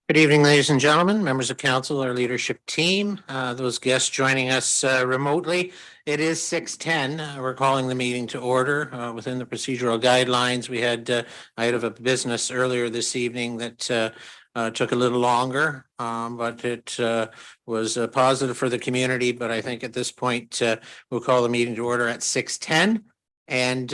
Good evening, ladies and gentlemen, members of council, our leadership team, those guests joining us remotely. It is 6:10. We're calling the meeting to order within the procedural guidelines. We had item of business earlier this evening that took a little longer, but it was positive for the community. But I think at this point, we'll call the meeting to order at 6:10. And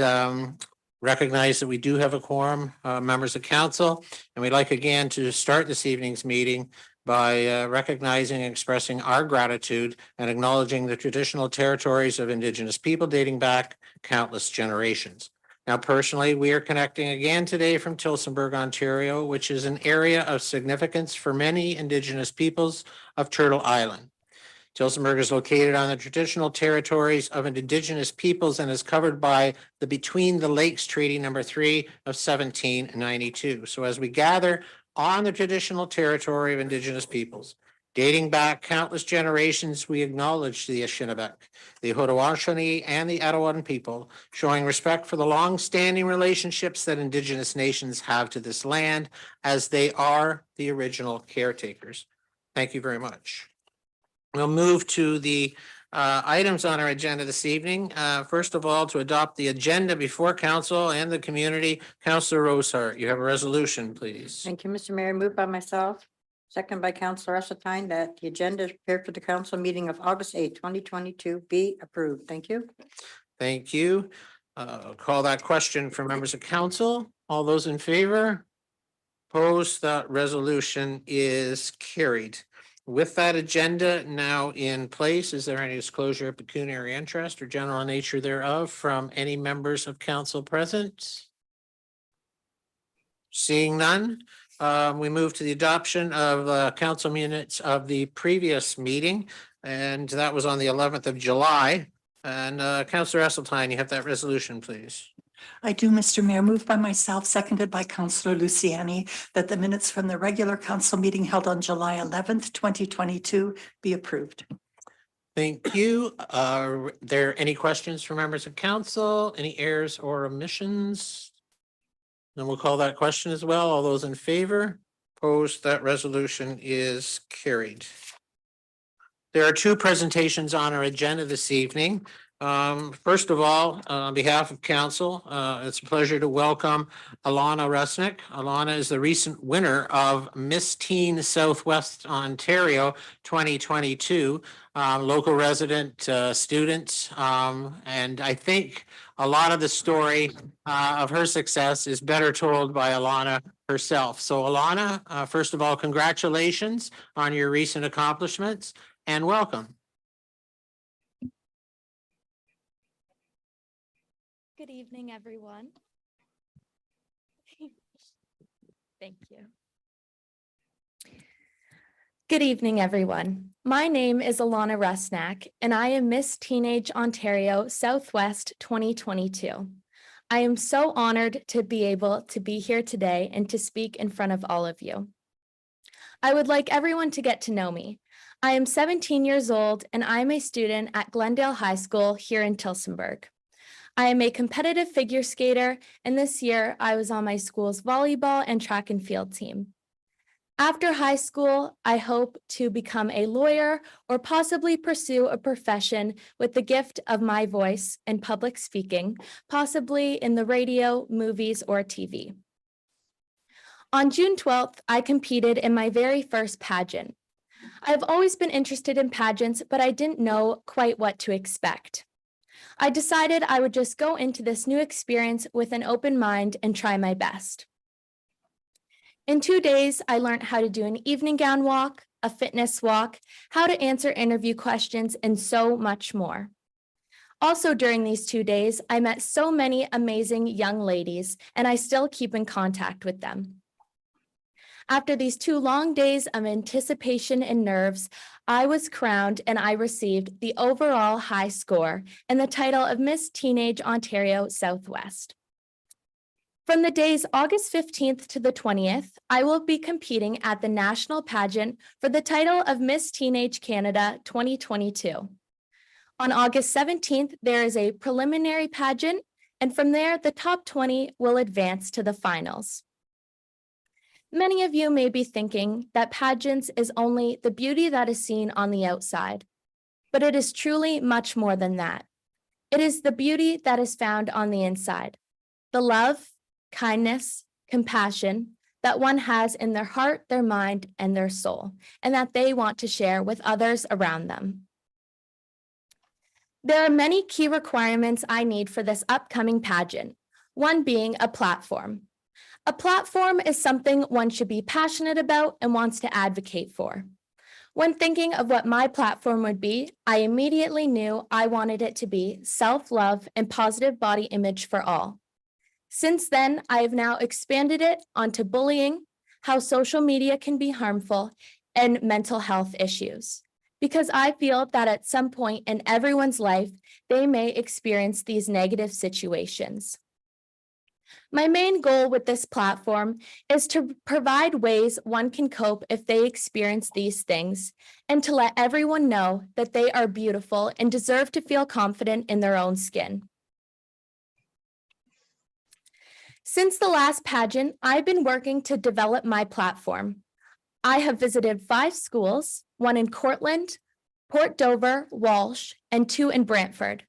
recognize that we do have a quorum, members of council, and we'd like again to start this evening's meeting by recognizing and expressing our gratitude and acknowledging the traditional territories of Indigenous people dating back countless generations. Now, personally, we are connecting again today from Tillsonburg, Ontario, which is an area of significance for many Indigenous peoples of Turtle Island. Tillsonburg is located on the traditional territories of Indigenous peoples and is covered by the Between the Lakes Treaty number 3 of 1792. So as we gather on the traditional territory of Indigenous peoples, dating back countless generations, we acknowledge the Anishinaabe, the Haudenosaunee, and the Etowah people, showing respect for the long-standing relationships that Indigenous nations have to this land, as they are the original caretakers. Thank you very much. We'll move to the items on our agenda this evening. First of all, to adopt the agenda before council and the community. Councillor Rosehart, you have a resolution, please. Thank you, Mr. Mayor. Moved by myself, second by Councillor Esseltine, that the agenda is prepared for the council meeting of August 8, 2022 be approved. Thank you. Thank you. Call that question for members of council. All those in favor? Opposed? That resolution is carried. With that agenda now in place, is there any disclosure of pecuniary interest or general nature thereof from any members of council present? Seeing none, we move to the adoption of council minutes of the previous meeting, and that was on the 11th of July. And Councillor Esseltine, you have that resolution, please. I do, Mr. Mayor. Moved by myself, seconded by Councillor Luciani, that the minutes from the regular council meeting held on July 11th, 2022 be approved. Thank you. Are there any questions from members of council? Any errors or omissions? Then we'll call that question as well. All those in favor? Opposed? That resolution is carried. There are two presentations on our agenda this evening. First of all, on behalf of council, it's a pleasure to welcome Alana Resnick. Alana is the recent winner of Miss Teen Southwest Ontario 2022, local resident student. And I think a lot of the story of her success is better told by Alana herself. So Alana, first of all, congratulations on your recent accomplishments and welcome. Good evening, everyone. Thank you. Good evening, everyone. My name is Alana Resnack, and I am Miss Teenage Ontario Southwest 2022. I am so honored to be able to be here today and to speak in front of all of you. I would like everyone to get to know me. I am 17 years old, and I'm a student at Glendale High School here in Tillsonburg. I am a competitive figure skater, and this year I was on my school's volleyball and track and field team. After high school, I hope to become a lawyer or possibly pursue a profession with the gift of my voice and public speaking, possibly in the radio, movies, or TV. On June 12th, I competed in my very first pageant. I've always been interested in pageants, but I didn't know quite what to expect. I decided I would just go into this new experience with an open mind and try my best. In 2 days, I learned how to do an evening gown walk, a fitness walk, how to answer interview questions, and so much more. Also during these 2 days, I met so many amazing young ladies, and I still keep in contact with them. After these 2 long days of anticipation and nerves, I was crowned and I received the overall high score and the title of Miss Teenage Ontario Southwest. From the days August 15th to the 20th, I will be competing at the national pageant for the title of Miss Teenage Canada 2022. On August 17th, there is a preliminary pageant, and from there, the top 20 will advance to the finals. Many of you may be thinking that pageants is only the beauty that is seen on the outside, but it is truly much more than that. It is the beauty that is found on the inside, the love, kindness, compassion that one has in their heart, their mind, and their soul, and that they want to share with others around them. There are many key requirements I need for this upcoming pageant, one being a platform. A platform is something one should be passionate about and wants to advocate for. When thinking of what my platform would be, I immediately knew I wanted it to be self-love and positive body image for all. Since then, I have now expanded it onto bullying, how social media can be harmful, and mental health issues, because I feel that at some point in everyone's life, they may experience these negative situations. My main goal with this platform is to provide ways one can cope if they experience these things, and to let everyone know that they are beautiful and deserve to feel confident in their own skin. Since the last pageant, I've been working to develop my platform. I have visited 5 schools, 1 in Cortland, Port Dover, Walsh, and 2 in Brantford.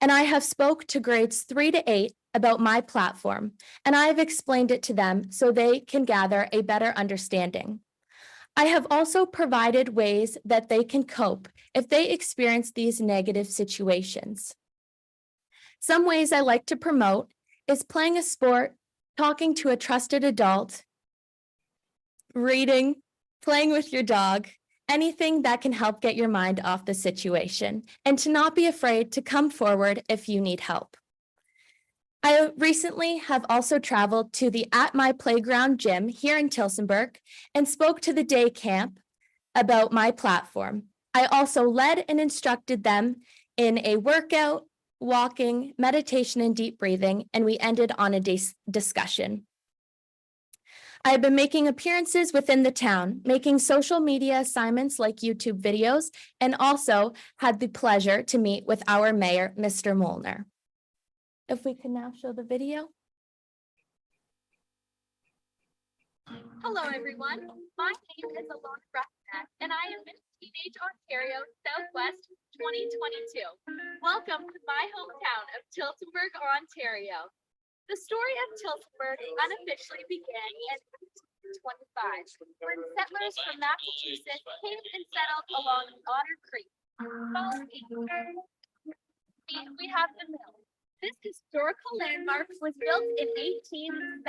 And I have spoke to grades 3 to 8 about my platform, and I have explained it to them so they can gather a better understanding. I have also provided ways that they can cope if they experience these negative situations. Some ways I like to promote is playing a sport, talking to a trusted adult, reading, playing with your dog, anything that can help get your mind off the situation, and to not be afraid to come forward if you need help. I recently have also traveled to the At My Playground gym here in Tillsonburg and spoke to the day camp about my platform. I also led and instructed them in a workout, walking, meditation, and deep breathing, and we ended on a discussion. I have been making appearances within the town, making social media assignments like YouTube videos, and also had the pleasure to meet with our mayor, Mr. Molnar. If we can now show the video. Hello, everyone. My name is Alana Ruffnack, and I am Miss Teenage Ontario Southwest 2022. Welcome to my hometown of Tillsonburg, Ontario. The story of Tillsonburg unofficially began in 1825 when settlers from Massachusetts came and settled along Otter Creek. We have the mill. This historical landmark was built in 1878.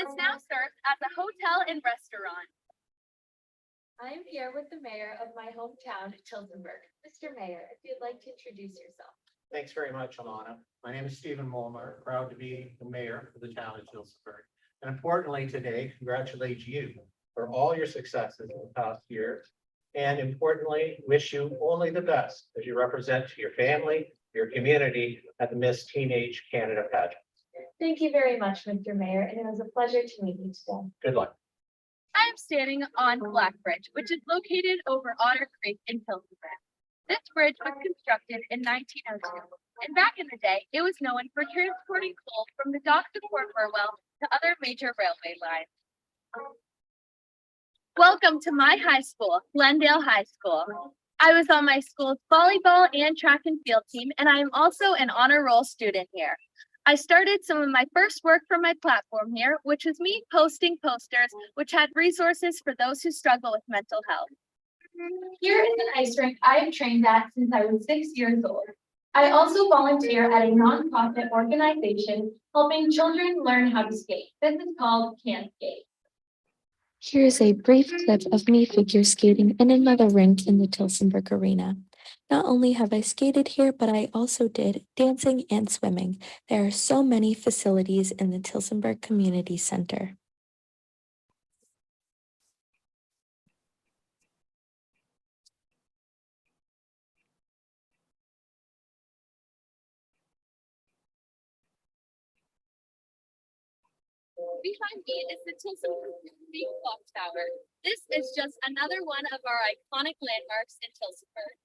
This now serves as a hotel and restaurant. I am here with the mayor of my hometown, Tillsonburg. Mr. Mayor, if you'd like to introduce yourself. Thanks very much, Alana. My name is Stephen Molnar, proud to be the mayor of the town of Tillsonburg. And importantly today, congratulate you for all your successes in the past year. And importantly, wish you only the best as you represent your family, your community at the Miss Teenage Canada pageant. Thank you very much, Mr. Mayor, and it was a pleasure to meet you today. Good luck. I am standing on Black Bridge, which is located over Otter Creek in Tillsonburg. This bridge was constructed in 1902, and back in the day, it was known for transporting coal from the docks of Port Burwell to other major railway lines. Welcome to my high school, Glendale High School. I was on my school's volleyball and track and field team, and I am also an honor roll student here. I started some of my first work for my platform here, which was me posting posters which had resources for those who struggle with mental health. Here is an ice rink I have trained at since I was 6 years old. I also volunteer at a nonprofit organization helping children learn how to skate. This is called Can Skate. Here's a brief clip of me figure skating in another rink in the Tillsonburg Arena. Not only have I skated here, but I also did dancing and swimming. There are so many facilities in the Tillsonburg Community Center. Behind me is the Tillsonburg Clock Tower. This is just another one of our iconic landmarks in Tillsonburg.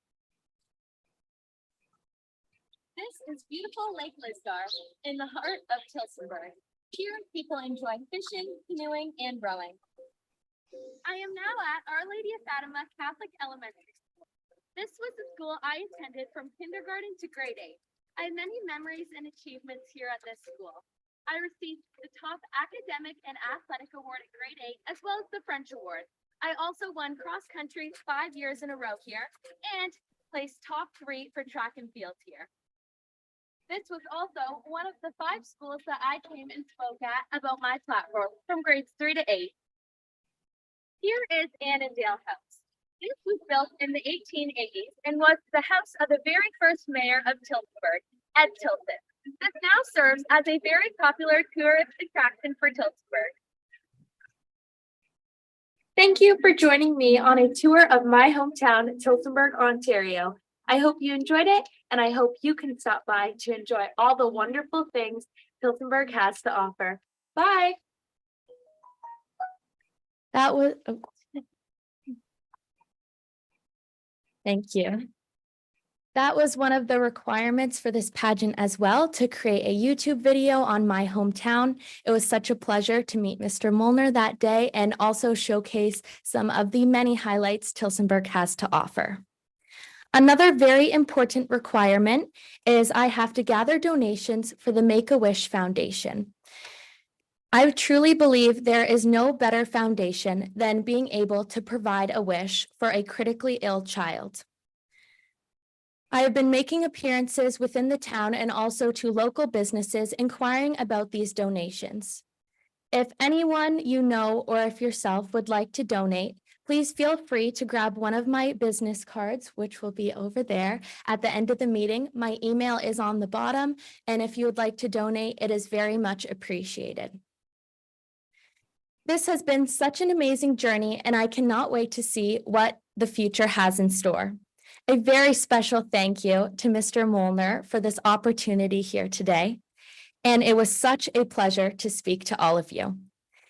This is beautiful Lake Lisgar in the heart of Tillsonburg. Here, people enjoy fishing, canoeing, and rowing. I am now at Our Lady of Fatima Catholic Elementary School. This was the school I attended from kindergarten to grade 8. I have many memories and achievements here at this school. I received the top academic and athletic award at grade 8, as well as the French award. I also won cross country 5 years in a row here and placed top 3 for track and field here. This was also one of the 5 schools that I came and spoke at about my platform from grades 3 to 8. Here is Annandale House. This was built in the 1880s and was the house of the very first mayor of Tillsonburg, Ed Tilson. This now serves as a very popular tourist attraction for Tillsonburg. Thank you for joining me on a tour of my hometown, Tillsonburg, Ontario. I hope you enjoyed it, and I hope you can stop by to enjoy all the wonderful things Tillsonburg has to offer. Bye. That was. Oh. Thank you. That was one of the requirements for this pageant as well, to create a YouTube video on my hometown. It was such a pleasure to meet Mr. Molnar that day and also showcase some of the many highlights Tillsonburg has to offer. Another very important requirement is I have to gather donations for the Make-A-Wish Foundation. I truly believe there is no better foundation than being able to provide a wish for a critically ill child. I have been making appearances within the town and also to local businesses inquiring about these donations. If anyone you know or if yourself would like to donate, please feel free to grab one of my business cards, which will be over there at the end of the meeting. My email is on the bottom, and if you would like to donate, it is very much appreciated. This has been such an amazing journey, and I cannot wait to see what the future has in store. A very special thank you to Mr. Molnar for this opportunity here today, and it was such a pleasure to speak to all of you.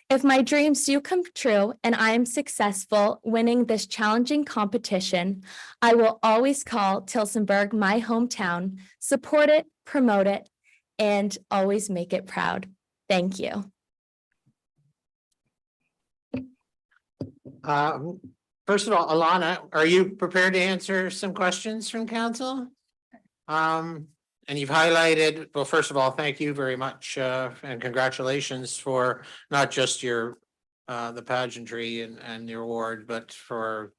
If my dreams do come true and I am successful winning this challenging competition, I will always call Tillsonburg my hometown, support it, promote it, and always make it proud. Thank you. First of all, Alana, are you prepared to answer some questions from council? And you've highlighted, well, first of all, thank you very much, and congratulations for not just your, the pageantry and your award, but for,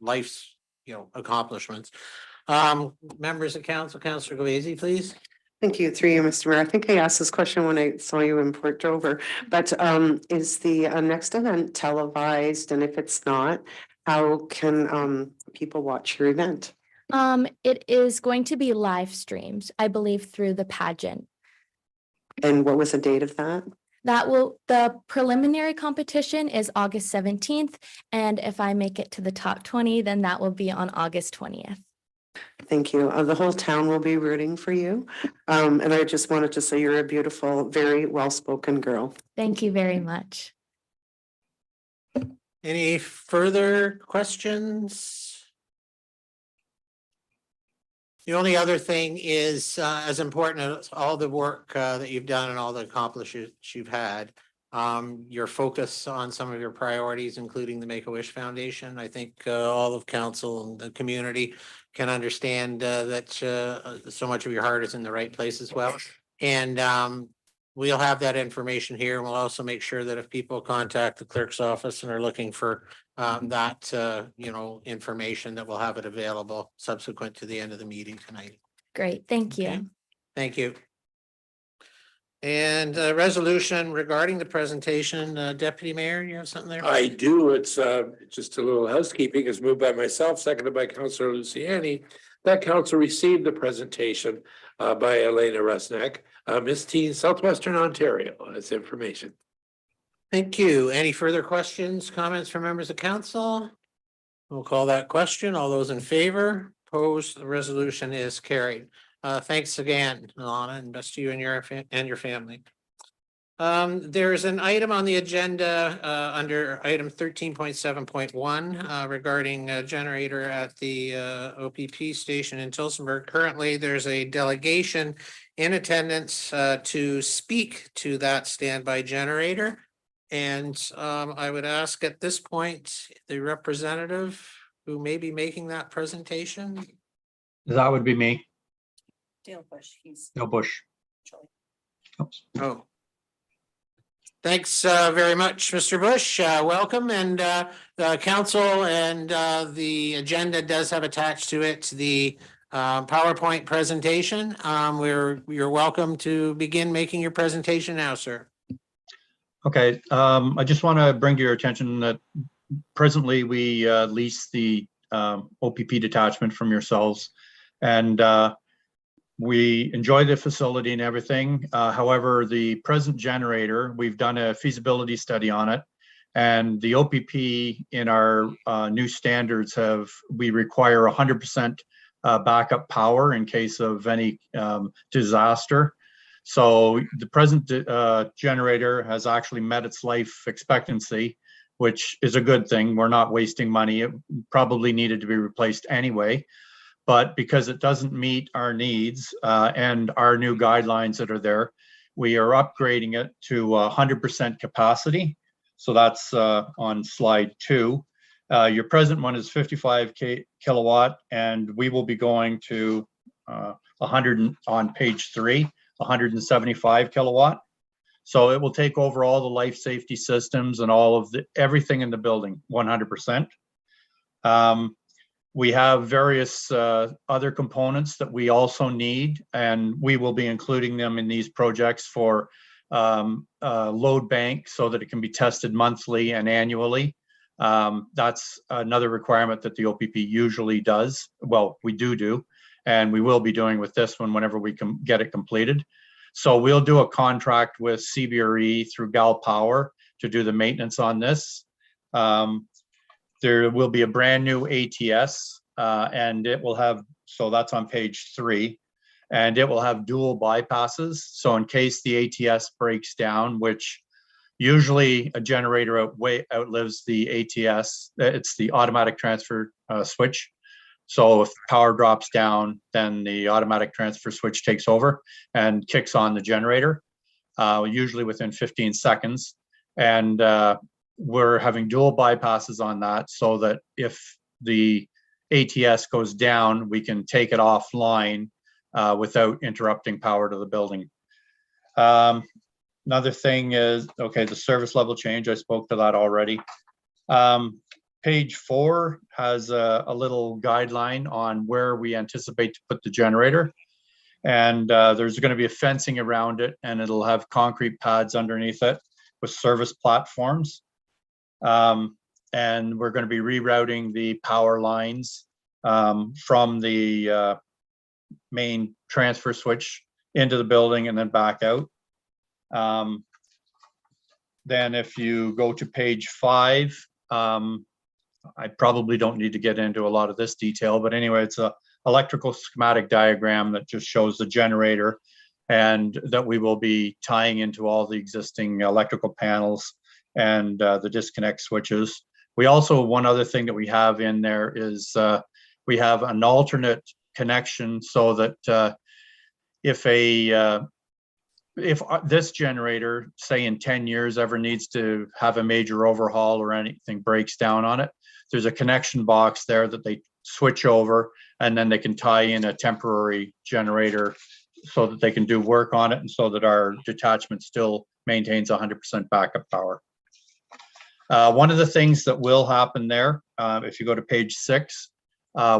life's, accomplishments. Members of council, Councillor Goazy, please. Thank you, through you, Mr. Mayor. I think I asked this question when I saw you in Port Dover, but is the next event televised? And if it's not, how can people watch your event? It is going to be live streamed, I believe, through the pageant. And what was the date of that? The preliminary competition is August 17th, and if I make it to the top 20, then that will be on August 20th. Thank you. The whole town will be rooting for you. And I just wanted to say you're a beautiful, very well-spoken girl. Thank you very much. Any further questions? The only other thing is, as important as all the work that you've done and all the accomplishments you've had, your focus on some of your priorities, including the Make-A-Wish Foundation. I think all of council and the community can understand that so much of your heart is in the right place as well. And we'll have that information here. And we'll also make sure that if people contact the clerk's office and are looking for that, information, that we'll have it available subsequent to the end of the meeting tonight. Great, thank you. Okay. Thank you. And a resolution regarding the presentation, Deputy Mayor, you have something there? I do. It's just a little housekeeping. It's moved by myself, seconded by Councillor Luciani. That council received the presentation by Elena Rusnak, Miss Teen, Southwestern Ontario. That's information. Thank you. Any further questions, comments from members of council? We'll call that question. All those in favor, opposed, the resolution is carried. Thanks again, Alana, and best to you and your family. There's an item on the agenda under item 13.7.1 regarding a generator at the OPP station in Tillsonburg. Currently, there's a delegation in attendance to speak to that standby generator. And I would ask at this point, the representative who may be making that presentation. That would be me, Dale Bush, he's. no Bush. Oops. Oh. Thanks very much, Mr. Bush. Welcome, and the council and the agenda does have attached to it the PowerPoint presentation. You're welcome to begin making your presentation now, sir. Okay, I just want to bring to your attention that presently we lease the OPP detachment from yourselves, and we enjoy the facility and everything. However, the present generator, we've done a feasibility study on it, and the OPP in our new standards we require 100% backup power in case of any disaster. So the present generator has actually met its life expectancy, which is a good thing. We're not wasting money. It probably needed to be replaced anyway. But because it doesn't meet our needs and our new guidelines that are there, we are upgrading it to 100% capacity. So that's on slide 2. Your present one is 55 kilowatt, and we will be going to 100 on page 3, 175 kilowatt. So it will take over all the life safety systems and all of everything in the building, 100%. We have various other components that we also need, and we will be including them in these projects for load bank so that it can be tested monthly and annually. That's another requirement that the OPP usually does. Well, we do, and we will be doing with this one whenever we can get it completed. So we'll do a contract with CBRE through Gal Power to do the maintenance on this. There will be a brand new ATS and it will have, so that's on page 3, and it will have dual bypasses. So in case the ATS breaks down, which usually a generator outlives the ATS, it's the automatic transfer switch. So if power drops down, then the automatic transfer switch takes over and kicks on the generator, usually within 15 seconds. And we're having dual bypasses on that so that if the ATS goes down, we can take it offline without interrupting power to the building. Another thing is, okay, the service level change, I spoke to that already. Page 4 has a little guideline on where we anticipate to put the generator. And there's going to be a fencing around it, and it'll have concrete pads underneath it with service platforms. And we're going to be rerouting the power lines from the main transfer switch into the building and then back out. Then if you go to page 5, I probably don't need to get into a lot of this detail, but anyway, it's a electrical schematic diagram that just shows the generator and that we will be tying into all the existing electrical panels and the disconnect switches. We also, one other thing that we have in there is we have an alternate connection so that if this generator, say in 10 years, ever needs to have a major overhaul or anything breaks down on it, there's a connection box there that they switch over, and then they can tie in a temporary generator so that they can do work on it, and so that our detachment still maintains 100% backup power. One of the things that will happen there, if you go to page 6,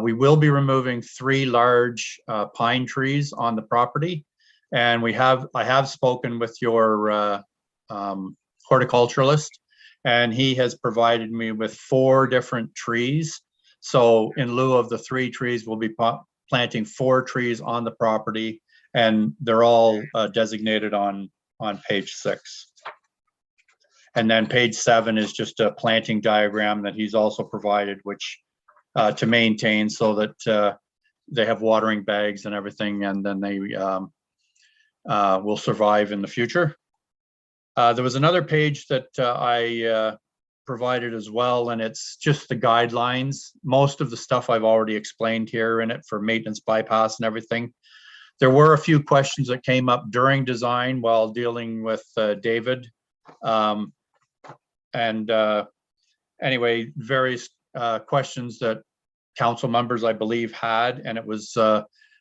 we will be removing 3 large pine trees on the property. And I have spoken with your horticulturalist, and he has provided me with 4 different trees. So in lieu of the 3 trees, we'll be planting 4 trees on the property, and they're all designated on page 6. And then page 7 is just a planting diagram that he's also provided, which to maintain so that they have watering bags and everything, and then they will survive in the future. There was another page that I provided as well, and it's just the guidelines. Most of the stuff I've already explained here in it for maintenance bypass and everything. There were a few questions that came up during design while dealing with David. Anyway, various questions that council members, I believe, had, and it was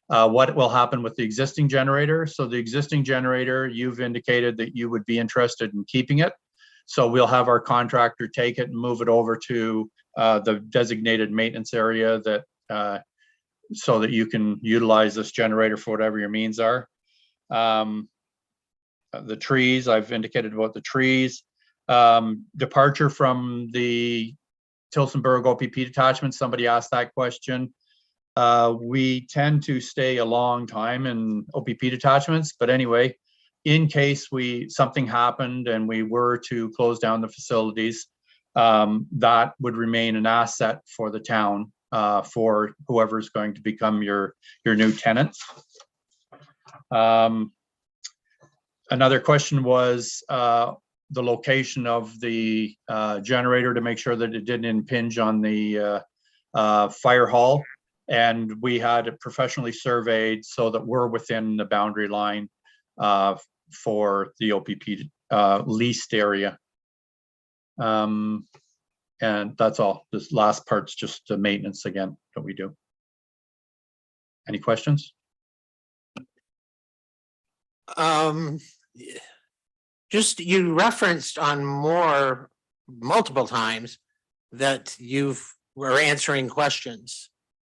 what will happen with the existing generator. So the existing generator, you've indicated that you would be interested in keeping it. So we'll have our contractor take it and move it over to the designated maintenance area that so that you can utilize this generator for whatever your means are. The trees, I've indicated about the trees. Departure from the Tillsonburg OPP detachment, somebody asked that question. We tend to stay a long time in OPP detachments, but anyway, in case something happened and we were to close down the facilities, that would remain an asset for the town, for whoever's going to become your new tenants. Another question was the location of the generator to make sure that it didn't impinge on the fire hall. And we had it professionally surveyed so that we're within the boundary line for the OPP leased area. And that's all. This last part's just the maintenance again that we do. Any questions? Just you referenced on multiple times that you were answering questions.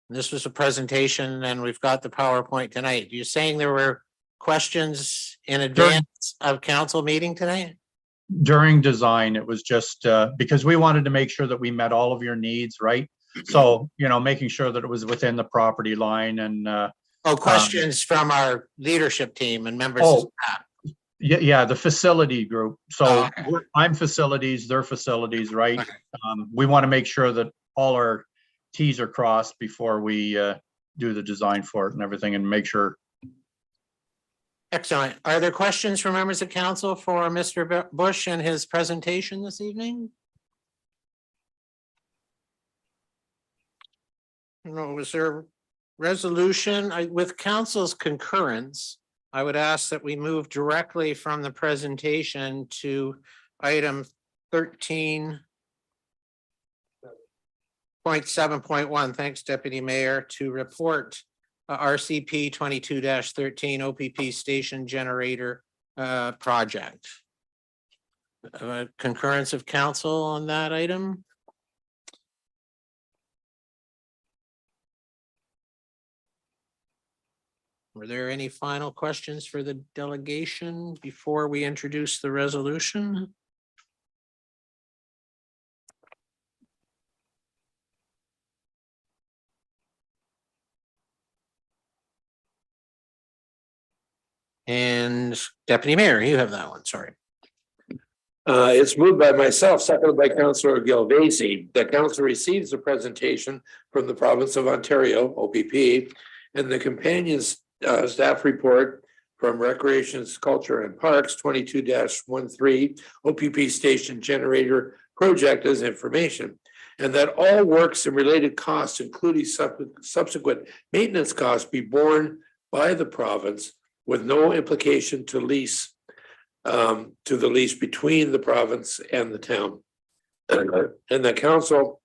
This was a presentation and we've got the PowerPoint tonight. You're saying there were questions in advance of council meeting tonight? During design, it was just because we wanted to make sure that we met all of your needs, right? So, making sure that it was within the property line and questions from our leadership team and members of staff. Yeah, the facility group. So I'm facilities, they're facilities, right? Okay. We want to make sure that all our T's are crossed before we do the design for it and everything, and make sure. Excellent. Are there questions from members of council for Mr. Bush and his presentation this evening? No, was there resolution with council's concurrence? I would ask that we move directly from the presentation to item 13.7.1. Thanks, Deputy Mayor, to report RCP 22-13 OPP station generator project. Concurrence of council on that item. Were there any final questions for the delegation before we introduce the resolution? And Deputy Mayor, you have that one, sorry. It's moved by myself, seconded by Councillor Gilvazy, that council receives a presentation from the province of Ontario, OPP, and the companion staff report from Recreations, Culture and Parks 22-13 OPP station generator project as information, and that all works and related costs, including subsequent maintenance costs, be borne by the province with no implication to lease, to the lease between the province and the town. And the council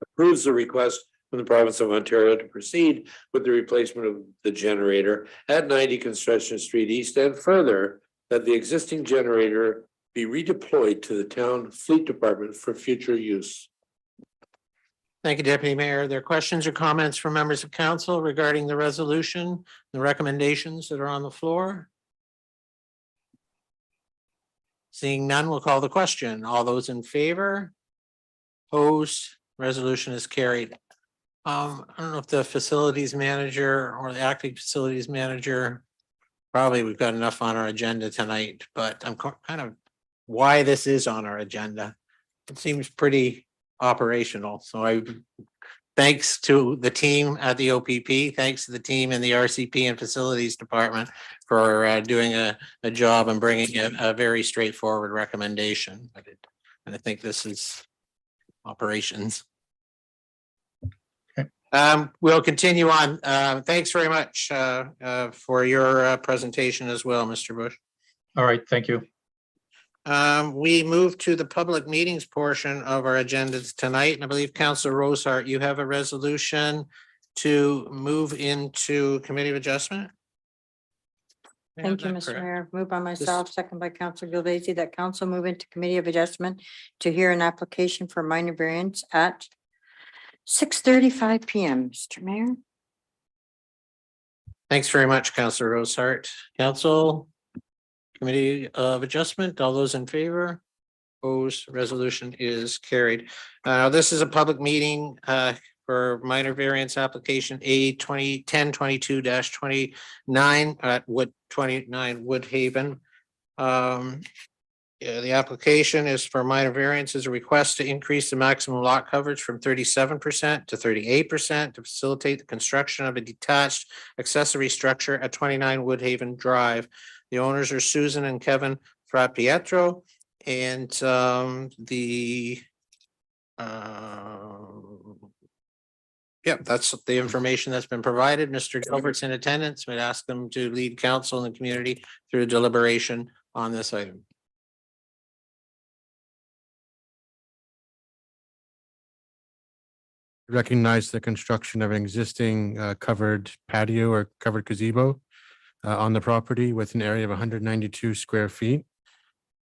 approves the request from the province of Ontario to proceed with the replacement of the generator at 90 Construction Street East, and further that the existing generator be redeployed to the town fleet department for future use. Thank you, Deputy Mayor. Are there questions or comments from members of council regarding the resolution, the recommendations that are on the floor? Seeing none, we'll call the question. All those in favor? Opposed? Resolution is carried. I don't know if the facilities manager or the acting facilities manager, probably we've got enough on our agenda tonight, but I'm kind of why this is on our agenda. It seems pretty operational. So thanks to the team at the OPP, thanks to the team in the RCP and facilities department for doing a job and bringing a very straightforward recommendation. And I think this is operations. We'll continue on. Thanks very much for your presentation as well, Mr. Bush. All right, thank you. We move to the public meetings portion of our agenda tonight, and I believe Councilor Rosehart, you have a resolution to move into Committee of Adjustment? Thank you, Mr. Mayor. Moved by myself, second by Councilor Gilvezi, that council move into Committee of Adjustment to hear an application for minor variance at 6:35 PM. Mr. Mayor. Thanks very much, Councilor Rosehart. Council, Committee of Adjustment, all those in favor? Opposed, resolution is carried. This is a public meeting for minor variance application A 1022-29 at 29 Woodhaven. The application is for minor variance is a request to increase the maximum lot coverage from 37% to 38% to facilitate the construction of a detached accessory structure at 29 Woodhaven Drive. The owners are Susan and Kevin Frappietro, and that's the information that's been provided. Mr. Gilbert's in attendance. We'd ask them to lead council in the community through deliberation on this item. Recognize the construction of an existing covered patio or covered gazebo on the property with an area of 192 square feet.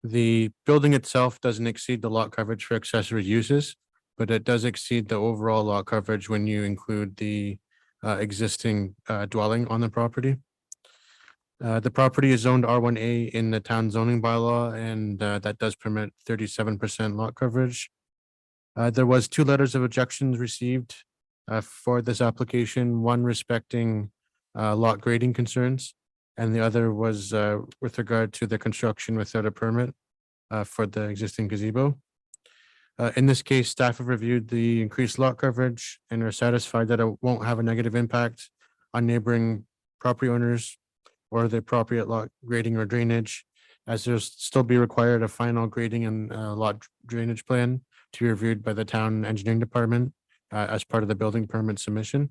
The building itself doesn't exceed the lot coverage for accessory uses, but it does exceed the overall lot coverage when you include the existing dwelling on the property. The property is zoned R1A in the town zoning bylaw, and that does permit 37% lot coverage. There was 2 letters of objections received for this application, one respecting lot grading concerns, and the other was with regard to the construction without a permit for the existing gazebo. In this case, staff have reviewed the increased lot coverage and are satisfied that it won't have a negative impact on neighboring property owners or the appropriate lot grading or drainage, as there'll still be required a final grading and lot drainage plan to be reviewed by the town engineering department as part of the building permit submission.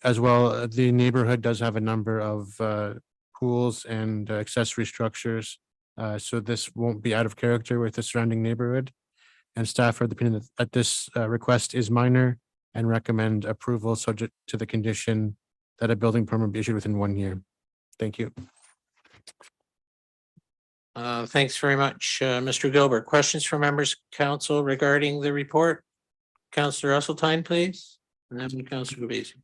As well, the neighborhood does have a number of pools and accessory structures, so this won't be out of character with the surrounding neighborhood. And staff are the opinion that this request is minor and recommend approval subject to the condition that a building permit be issued within 1 year. Thank you. Thanks very much, Mr. Gilbert. Questions from members of council regarding the report? Councillor Esseltine, please, and then Councillor Gubasi.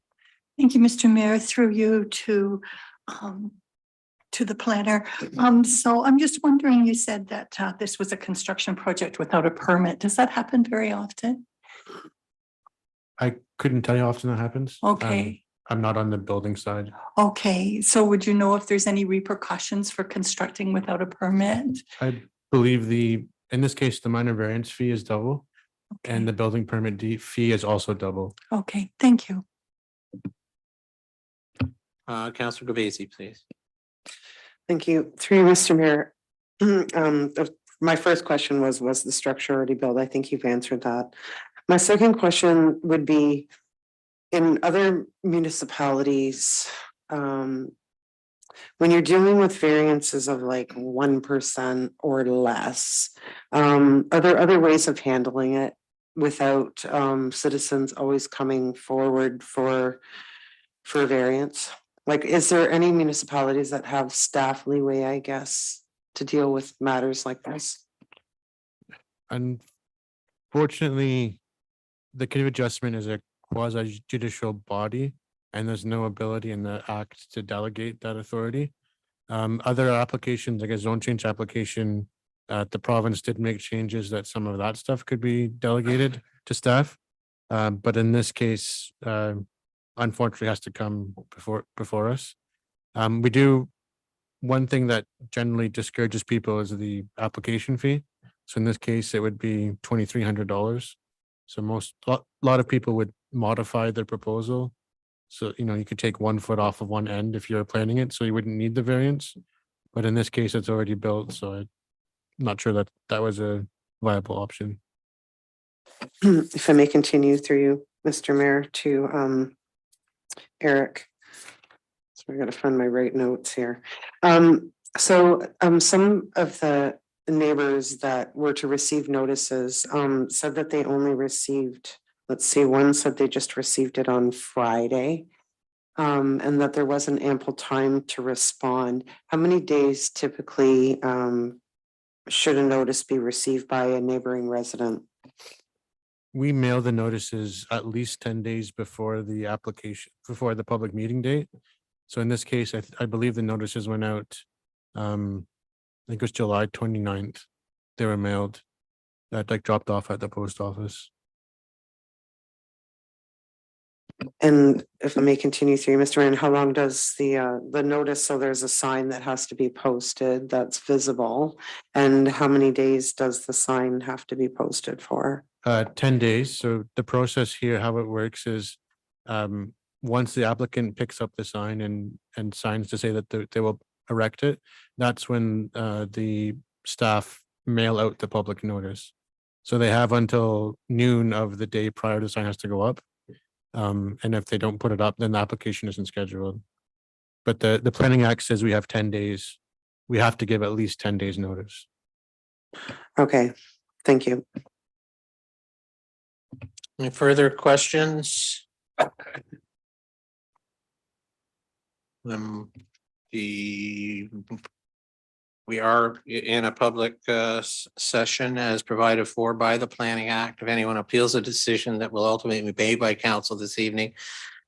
Thank you, Mr. Mayor, through you to the planner. So I'm just wondering, you said that this was a construction project without a permit. Does that happen very often? I couldn't tell you how often that happens. Okay. I'm not on the building side. Okay, so would you know if there's any repercussions for constructing without a permit? I believe in this case, the minor variance fee is double and the building permit fee is also double. Okay, thank you. Councillor Gubasi, please. Thank you. Through you, Mr. Mayor. My first question was the structure already built? I think you've answered that. My second question would be, in other municipalities, when you're dealing with variances of like 1% or less, are there other ways of handling it without citizens always coming forward for variance? Like, is there any municipalities that have staff leeway, I guess, to deal with matters like this? Unfortunately, the Committee of Adjustment is a quasi judicial body, and there's no ability in the act to delegate that authority. Other applications, like a zone change application, the province did make changes that some of that stuff could be delegated to staff. But in this case, unfortunately has to come before us. We do, one thing that generally discourages people is the application fee. So in this case, it would be $2,300. So a lot of people would modify their proposal. So, you could take 1 foot off of one end if you're planning it, so you wouldn't need the variance. But in this case, it's already built, so I'm not sure that was a viable option. If I may continue through you, Mr. Mayor, to Eric. So I gotta find my right notes here. Some of the neighbors that were to receive notices said that they only received, let's see, one said they just received it on Friday. And that there wasn't ample time to respond. How many days typically should a notice be received by a neighboring resident? We mail the notices at least 10 days before the application, before the public meeting date. So in this case, I believe the notices went out, I think it was July 29th. They were mailed, like dropped off at the post office. And if I may continue through, Mr. Ryan, how long does the notice, so there's a sign that has to be posted that's visible, and how many days does the sign have to be posted for? 10 days. So the process here, how it works is, once the applicant picks up the sign and signs to say that they will erect it, that's when the staff mail out the public notice. So they have until noon of the day prior to the sign has to go up. And if they don't put it up, then the application isn't scheduled. But the Planning Act says we have 10 days. We have to give at least 10 days notice. Okay, thank you. Any further questions? We are in a public session as provided for by the Planning Act. If anyone appeals a decision that will ultimately be made by council this evening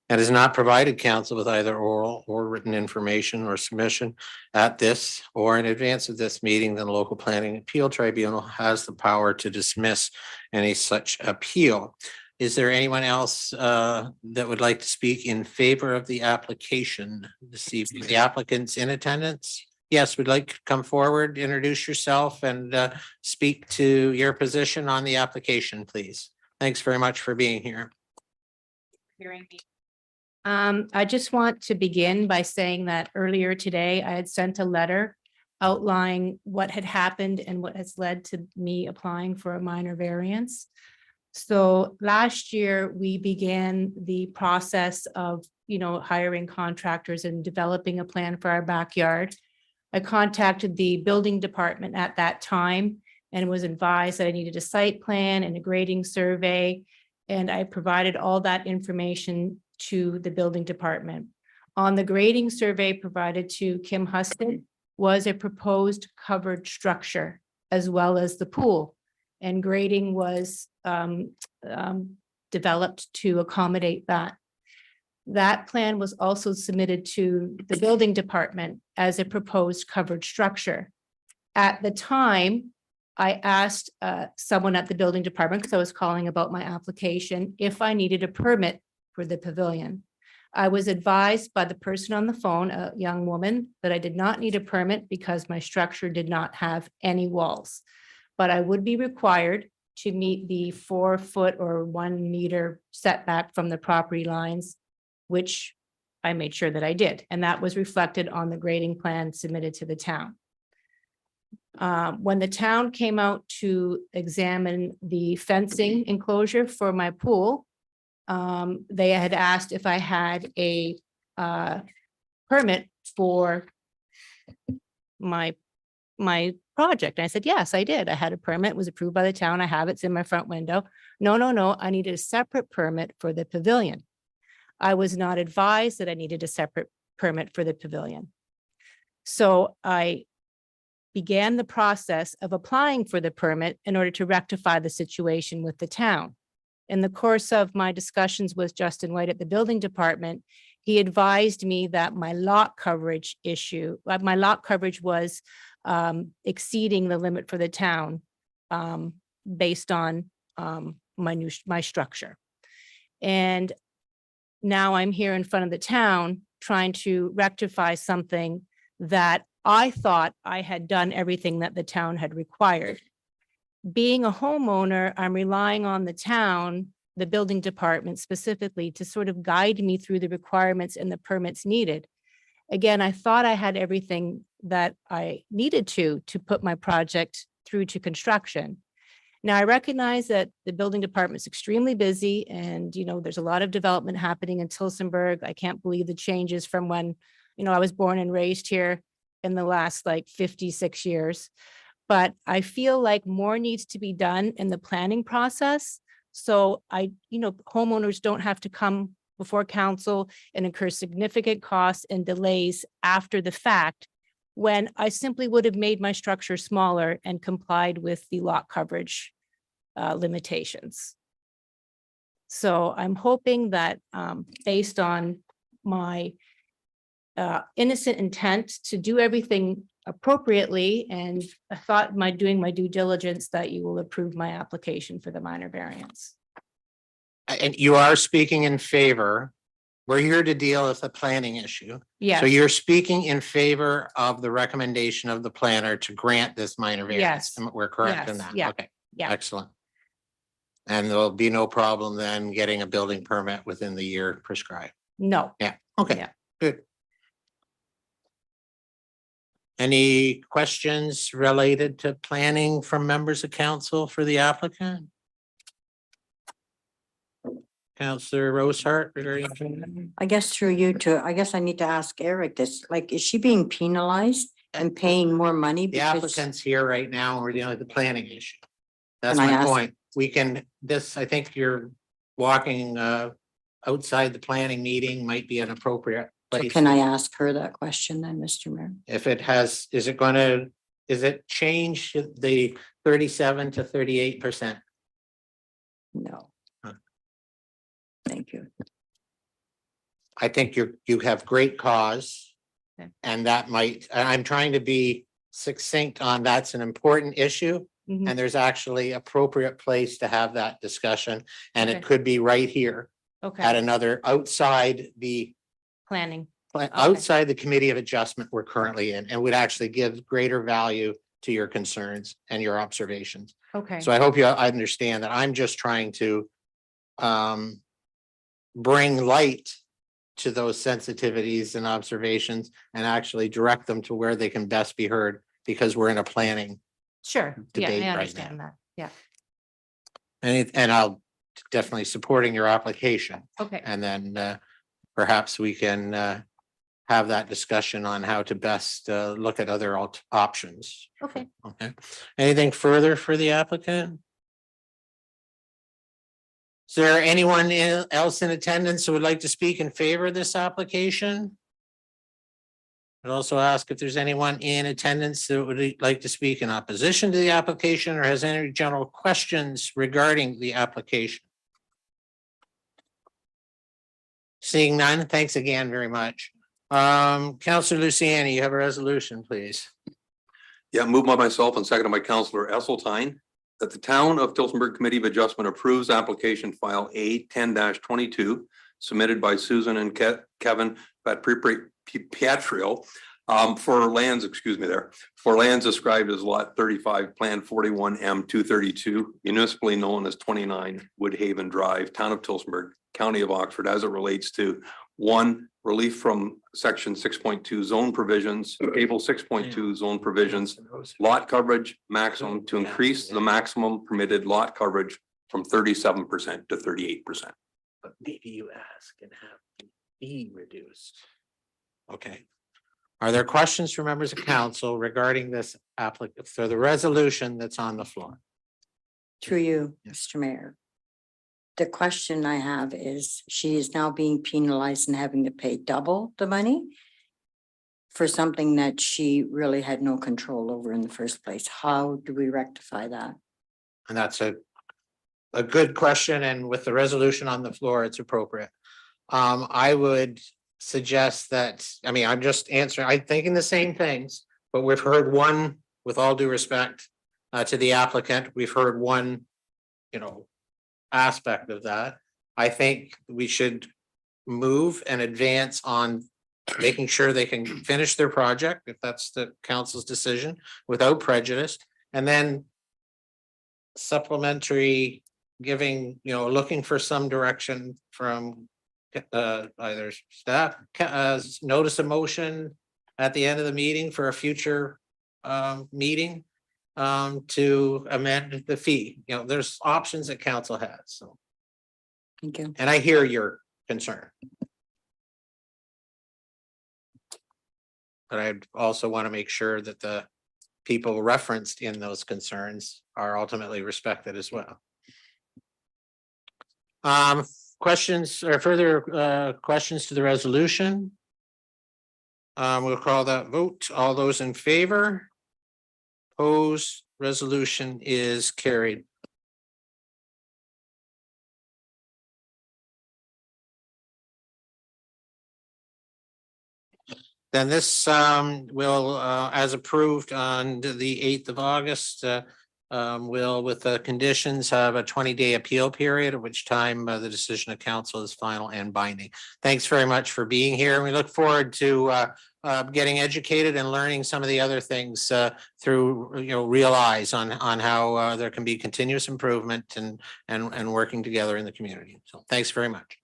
and has not provided council with either oral or written information or submission at this or in advance of this meeting, then the local planning appeal tribunal has the power to dismiss any such appeal. Is there anyone else that would like to speak in favor of the application this evening? The applicant's in attendance? Yes, we'd like to come forward, introduce yourself and speak to your position on the application, please. Thanks very much for being here. Hearing me. I just want to begin by saying that earlier today, I had sent a letter outlining what had happened and what has led to me applying for a minor variance. So last year, we began the process of, hiring contractors and developing a plan for our backyard. I contacted the building department at that time and was advised that I needed a site plan and a grading survey. And I provided all that information to the building department. On the grading survey provided to Kim Huston was a proposed covered structure as well as the pool. And grading was developed to accommodate that. That plan was also submitted to the building department as a proposed covered structure. At the time, I asked someone at the building department, because I was calling about my application, if I needed a permit for the pavilion. I was advised by the person on the phone, a young woman, that I did not need a permit because my structure did not have any walls. But I would be required to meet the 4 foot or 1 meter setback from the property lines, which I made sure that I did. And that was reflected on the grading plan submitted to the town. When the town came out to examine the fencing enclosure for my pool, they had asked if I had a permit for my project. And I said, yes, I did. I had a permit, it was approved by the town. I have it, it's in my front window. No, I needed a separate permit for the pavilion. I was not advised that I needed a separate permit for the pavilion. So I began the process of applying for the permit in order to rectify the situation with the town. In the course of my discussions with Justin White at the building department, he advised me that my lot coverage was exceeding the limit for the town based on my structure. And now I'm here in front of the town trying to rectify something that I thought I had done everything that the town had required. Being a homeowner, I'm relying on the town, the building department specifically, to sort of guide me through the requirements and the permits needed. Again, I thought I had everything that I needed to put my project through to construction. Now, I recognize that the building department is extremely busy and, there's a lot of development happening in Tillsonburg. I can't believe the changes from when, I was born and raised here in the last like 56 years. But I feel like more needs to be done in the planning process. So homeowners don't have to come before council and incur significant costs and delays after the fact, when I simply would have made my structure smaller and complied with the lot coverage limitations. So I'm hoping that based on my innocent intent to do everything appropriately, and I thought doing my due diligence, that you will approve my application for the minor variance. And you are speaking in favor. We're here to deal with a planning issue. Yes. So you're speaking in favor of the recommendation of the planner to grant this minor variance. Yes. We're correct in Yes. that. Yeah. Okay, Yeah. excellent. And there'll be no problem then getting a building permit within the year prescribed. No. Yeah, okay, Yeah. good. Any questions related to planning from members of council for the applicant? Counselor Rosehart regarding. I guess through you to, I guess I need to ask Eric this, like, is she being penalized and paying more money? The because applicant's here right now, and we're dealing with the planning issue. That's Can I my ask- point. We can, I think you're walking outside the planning meeting might be an appropriate So place. can I ask her that question then, Mr. Mayor? If it has, is it change the 37 to 38%? No. Huh. Thank you. I think you have great cause. Okay. And that I'm trying to be succinct on that's an important issue. Mhm. And there's actually appropriate place to have that discussion. And it Okay. could be right here at Okay. another outside the Planning. outside the committee of adjustment we're currently in, and would actually give greater value to your concerns and your observations. Okay. So I hope you understand that I'm just trying to bring light to those sensitivities and observations and actually direct them to where they can best be heard, because we're in a planning. Sure. Yeah, debate I right understand that. Yeah. And I'll definitely supporting your application. Okay. And then perhaps we can have that discussion on how to best look at other options. Okay. Okay. Anything further for the applicant? Is there anyone else in attendance who would like to speak in favor of this application? I'd also ask if there's anyone in attendance that would like to speak in opposition to the application or has any general questions regarding the application. Seeing none, thanks again very much. Councillor Luciani, you have a resolution, please. Yeah, moved by myself and seconded by Councillor Esseltine that the Town of Tillsonburg Committee of Adjustment approves application file A 10-22 submitted by Susan and Kevin Patrial for lands, for lands described as lot 35, plan 41M 232, municipally known as 29 Woodhaven Drive, Town of Tillsonburg, County of Oxford, as it relates to 1, relief from section 6.2 zone provisions, table 6.2 zone provisions, lot coverage maximum to increase the maximum permitted lot coverage from 37% to 38%. But maybe you ask and have it be reduced. Okay. Are there questions from members of council regarding this applicant for the resolution that's on the floor? Through you, Mr. Mayor. The question I have is, she is now being penalized and having to pay double the money for something that she really had no control over in the first place. How do we rectify that? And that's a good question, and with the resolution on the floor, it's appropriate. I would suggest that, I'm just answering, I'm thinking the same things, but we've heard one, with all due respect to the applicant, we've heard one, aspect of that. I think we should move and advance on making sure they can finish their project, if that's the council's decision, without prejudice, and then supplementary giving, looking for some direction from either staff, notice a motion at the end of the meeting for a future meeting, to amend the fee. You know, there's options that council has, so, Thank you. and I hear your concern. But I also want to make sure that the people referenced in those concerns are ultimately respected as well. Questions or further questions to the resolution? We'll call that vote. All those in favor? Opposed, resolution is carried. Then this will, as approved on the 8th of August, will, with the conditions, have a 20-day appeal period, at which time the decision of council is final and binding. Thanks very much for being here. We look forward to getting educated and learning some of the other things through, real eyes on how there can be continuous improvement and working together in the community. So thanks very much.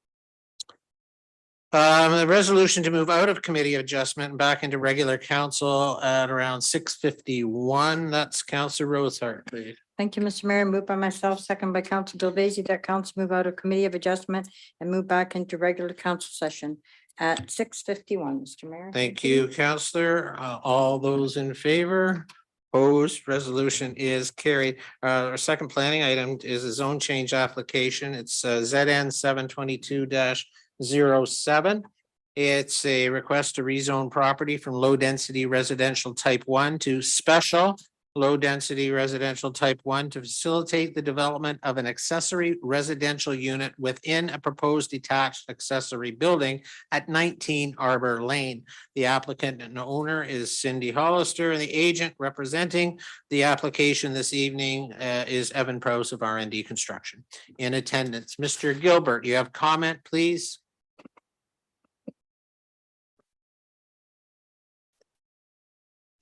The resolution to move out of committee adjustment and back into regular council at around 6:51. That's Councillor Rosehart, please. Thank you, Mr. Mayor. Moved by myself, second by Council Gilvezi, that council move out of committee of adjustment and move back into regular council session at 6:51, Mr. Mayor. Thank you, Councillor. All those in favor? Opposed, resolution is carried. Our second planning item is a zone change application. It's ZN 722-07. It's a request to rezone property from low density residential type 1 to special low density residential type 1 to facilitate the development of an accessory residential unit within a proposed detached accessory building at 19 Arbor Lane. The applicant and owner is Cindy Hollister, and the agent representing the application this evening is Evan Prose of R&D Construction. In attendance, Mr. Gilbert, you have comment, please?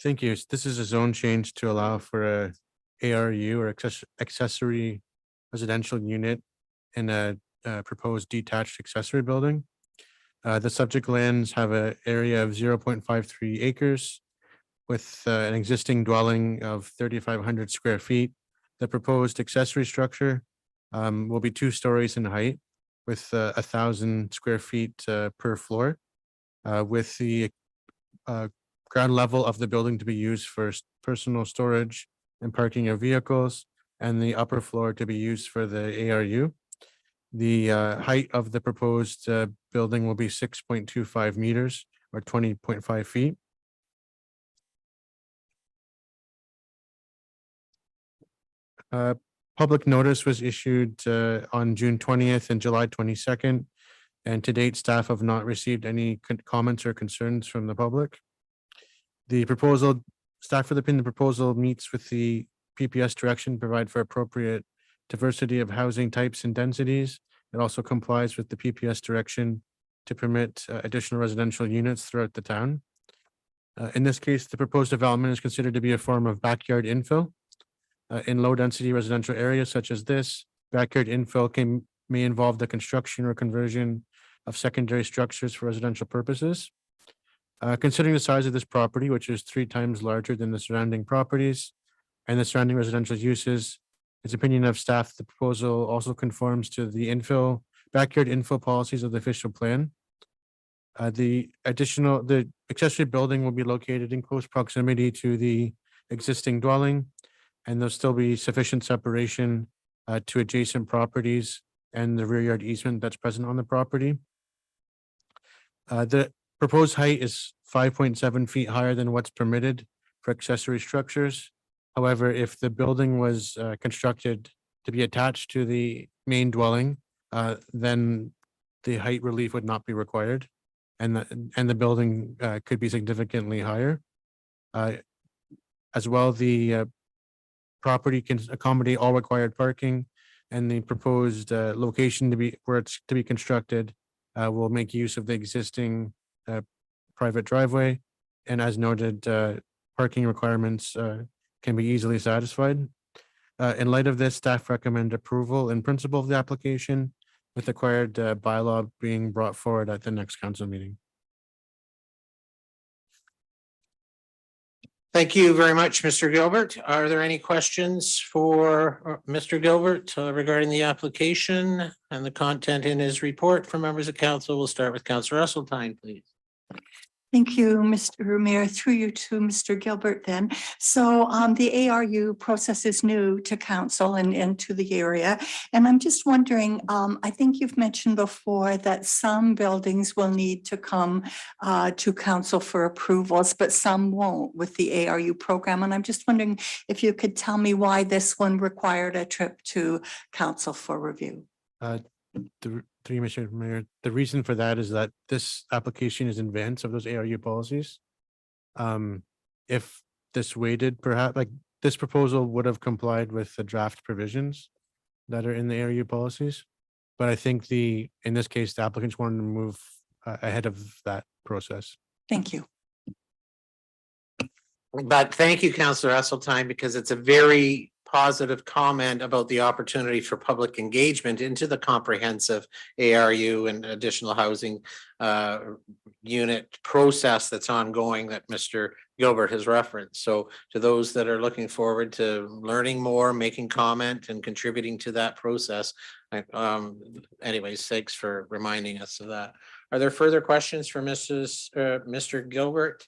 Thank you. This is a zone change to allow for a ARU or accessory residential unit in a proposed detached accessory building. The subject lands have an area of 0.53 acres with an existing dwelling of 3,500 square feet. The proposed accessory structure will be 2 stories in height with 1,000 square feet per floor, with the ground level of the building to be used for personal storage and parking of vehicles, and the upper floor to be used for the ARU. The height of the proposed building will be 6.25 meters or 20.5 feet. Public notice was issued on June 20th and July 22nd, and to date, staff have not received any comments or concerns from the public. The proposal, staff for the opinion, the proposal meets with the PPS direction, provide for appropriate diversity of housing types and densities. It also complies with the PPS direction to permit additional residential units throughout the town. In this case, the proposed development is considered to be a form of backyard infill. In low density residential areas such as this, backyard infill may involve the construction or conversion of secondary structures for residential purposes. Considering the size of this property, which is 3 times larger than the surrounding properties and the surrounding residential uses, it's opinion of staff, the proposal also conforms to the backyard infill policies of the official plan. The accessory building will be located in close proximity to the existing dwelling, and there'll still be sufficient separation to adjacent properties and the rear yard easement that's present on the property. The proposed height is 5.7 feet higher than what's permitted for accessory structures. However, if the building was constructed to be attached to the main dwelling, then the height relief would not be required, and the building could be significantly higher. As well, the property can accommodate all required parking, and the proposed location where it's to be constructed will make use of the existing private driveway, and as noted, parking requirements can be easily satisfied. In light of this, staff recommend approval in principle of the application, with required bylaw being brought forward at the next council meeting. Thank you very much, Mr. Gilbert. Are there any questions for Mr. Gilbert regarding the application and the content in his report from members of council? We'll start with Councillor Esseltine, please. Thank you, Mr. Mayor, through you to Mr. Gilbert then. So the ARU process is new to council and to the area. And I'm just wondering, I think you've mentioned before that some buildings will need to come to council for approvals, but some won't with the ARU program. And I'm just wondering if you could tell me why this one required a trip to council for review. Mr. Mayor, the reason for that is that this application is in advance of those ARU policies. If this waited, perhaps like this proposal would have complied with the draft provisions that are in the ARU policies. But I think in this case, the applicants wanted to move ahead of that process. Thank you. But thank you, Councillor Esseltine, because it's a very positive comment about the opportunity for public engagement into the comprehensive ARU and additional housing unit process that's ongoing that Mr. Gilbert has referenced. So to those that are looking forward to learning more, making comment and contributing to that process, anyways, thanks for reminding us of that. Are there further questions for Mr. Gilbert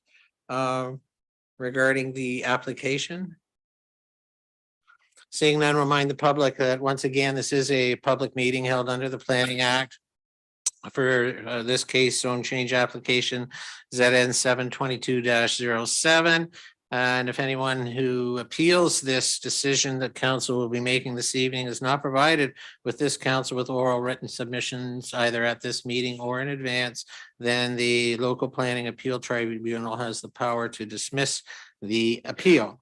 regarding the application? Seeing none, remind the public that once again, this is a public meeting held under the Planning Act. For this case, zone change application ZN 722-07. And if anyone who appeals this decision that council will be making this evening is not provided with this council with oral written submissions either at this meeting or in advance, then the local planning appeal tribunal has the power to dismiss the appeal.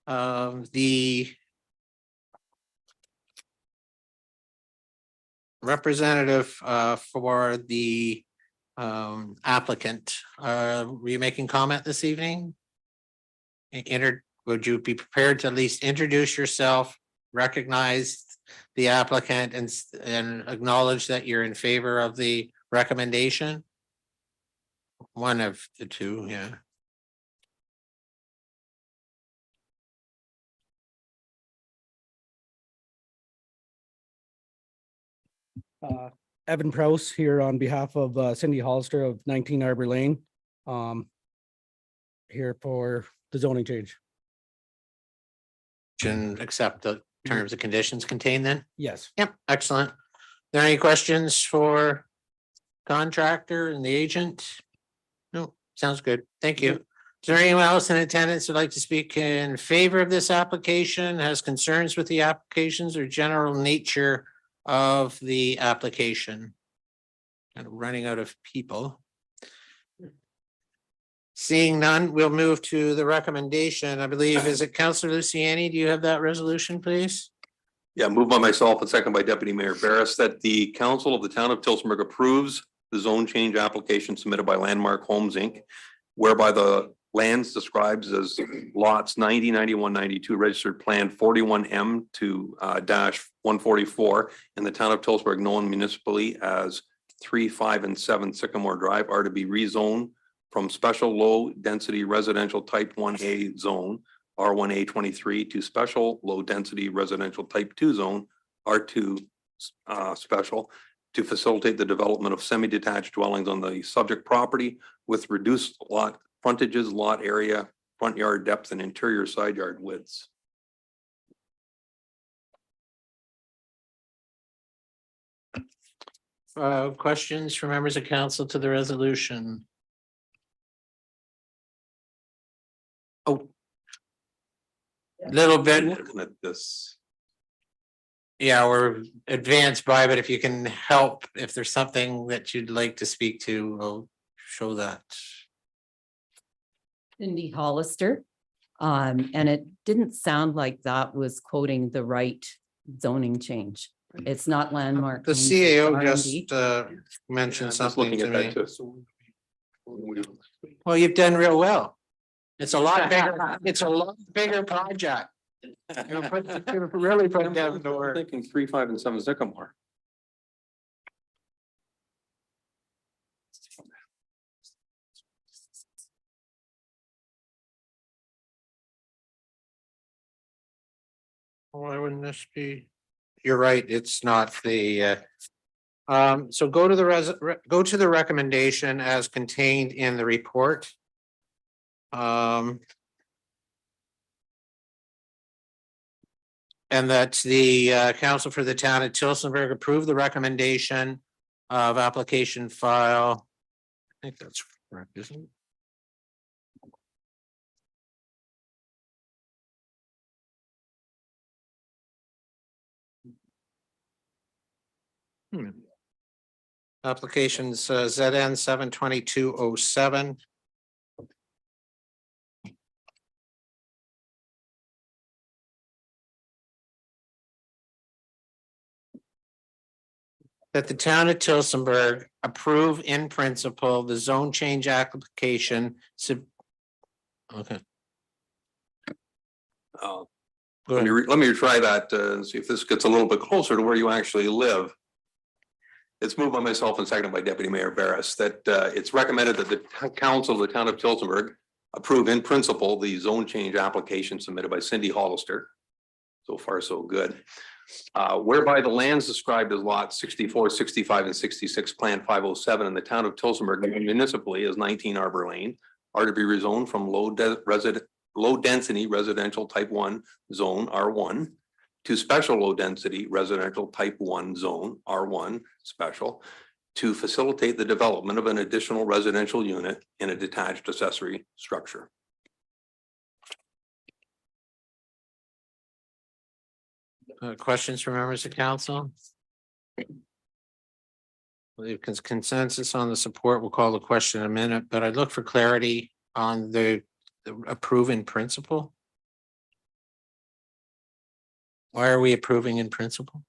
The representative for the applicant, were you making comment this evening? Would you be prepared to at least introduce yourself, recognize the applicant and acknowledge that you're in favor of the recommendation? One of the two, yeah. Evan Prouse here on behalf of Cindy Hollister of 19 Arbor Lane. Here for the zoning change. And accept the terms and conditions contained then? Yes. Yep, excellent. Are there any questions for contractor and the agent? No, sounds good. Thank you. Is there anyone else in attendance who'd like to speak in favor of this application, has concerns with the applications or general nature of the application? Kind of running out of people. Seeing none, we'll move to the recommendation. I believe, is it Councillor Luciani? Do you have that resolution, please? Yeah, moved by myself and second by Deputy Mayor Barris that the council of the town of Tillsonburg approves the zone change application submitted by Landmark Homes Inc., whereby the lands described as lots 90, 91, 92, registered plan 41M to -144 in the town of Tillsonburg, known municipally as 3, 5, and 7 Sycamore Drive, are to be rezoned from special low density residential type 1A zone R1A 23 to special low density residential type 2 zone R2 special to facilitate the development of semi-detached dwellings on the subject property with reduced lot frontages, lot area, front yard depth, and interior side yard widths. Questions for members of council to the resolution? Oh. Little bit. Looking at this. Yeah, we're advanced by, but if you can help, if there's something that you'd like to speak to, we'll show that. Cindy Hollister. And it didn't sound like that was quoting the right zoning change. It's not landmark. The homes, it's CAO R&D. just mentioned Just something looking to at me. that too. Well, you've done real well. It's a lot bigger, it's a lot bigger project. Really put down the work. Thinking 3, 5, and 7 Sycamore. Why wouldn't this be? You're right, it's not the, so go to the recommendation as contained in the report. And that the council for the town of Tillsonburg approve the recommendation of application file. I think that's correct, isn't it? Applications ZN 72207. That the town of Tillsonburg approve in principle the zone change application. Okay. Go ahead. Let me try that, and see if this gets a little bit closer to where you actually live. It's moved by myself and seconded by Deputy Mayor Barris that it's recommended that the council of the town of Tillsonburg approve in principle the zone change application submitted by Cindy Hollister. So far, so good. Whereby the lands described as lots 64, 65, and 66, Plan 507 in the town of Tillsonburg municipally as 19 Arbor Lane are to be rezoned from low density residential type 1 zone R1 to special low density residential type 1 zone R1 special to facilitate the development of an additional residential unit in a detached accessory structure. Questions from members of council? Believe consensus on the support. We'll call the question in a minute, but I'd look for clarity on the approve in principle. Why are we approving in principle?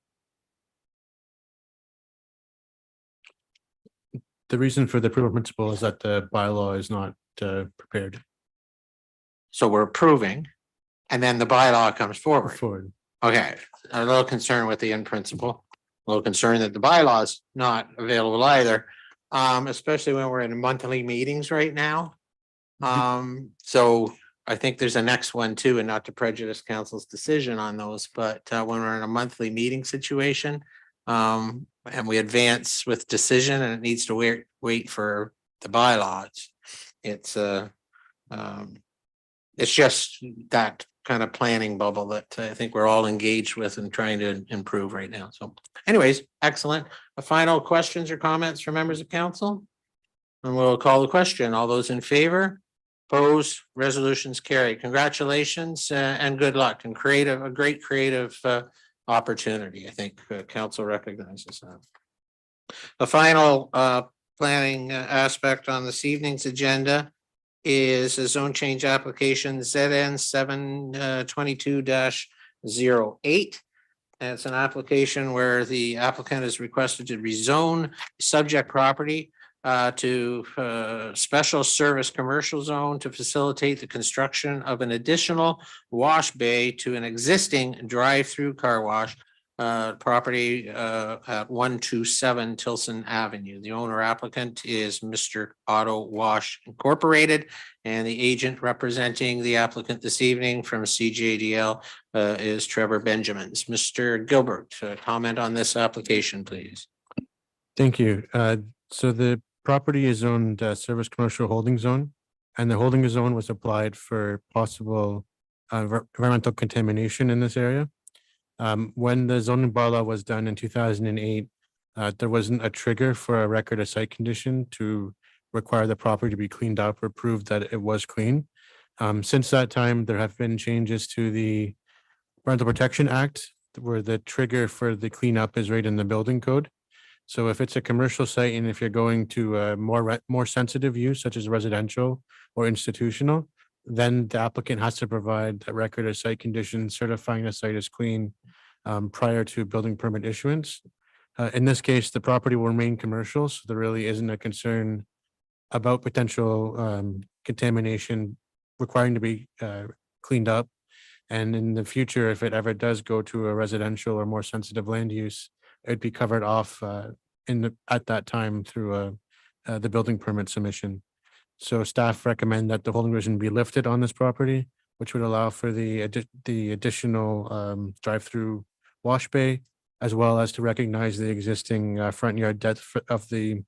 The reason for the approval principle is that the bylaw is not prepared So we're approving and then the bylaw comes forward. forward. Okay, I'm a little concerned with the in principle, a little concerned that the bylaw is not available either. Especially when we're in monthly meetings right now. So I think there's a next one too, and not to prejudice council's decision on those, but when we're in a monthly meeting situation. And we advance with decision and it needs to wait for the bylaws. It's just that kind of planning bubble that I think we're all engaged with and trying to improve right now. So anyways, excellent. Final questions or comments from members of council? And we'll call the question. All those in favor? Opposed? Resolutions carried. Congratulations and good luck and a great creative opportunity. I think council recognizes that. The final planning aspect on this evening's agenda is a zone change application ZN 722-08. And it's an application where the applicant is requested to rezone subject property to special service commercial zone to facilitate the construction of an additional wash bay to an existing drive-through car wash property at 127 Tilson Avenue. The owner applicant is Mr. Auto Wash Incorporated, and the agent representing the applicant this evening from CJDL is Trevor Benjamins. Mr. Gilbert, comment on this application, please. Thank you. So the property is zoned service commercial holding zone, and the holding zone was applied for possible environmental contamination in this area. When the zoning bylaw was done in 2008, there wasn't a trigger for a record of site condition to require the property to be cleaned up or prove that it was clean. Since that time, there have been changes to the Environmental Protection Act, where the trigger for the cleanup is right in the building code. So if it's a commercial site and if you're going to a more sensitive use, such as residential or institutional, then the applicant has to provide a record of site conditions certifying the site is clean prior to building permit issuance. In this case, the property will remain commercial, so there really isn't a concern about potential contamination requiring to be cleaned up. And in the future, if it ever does go to a residential or more sensitive land use, it'd be covered off at that time through the building permit submission. So staff recommend that the holding provision be lifted on this property which would allow for the additional drive-through wash bay, as well as to recognize the existing front yard depth of the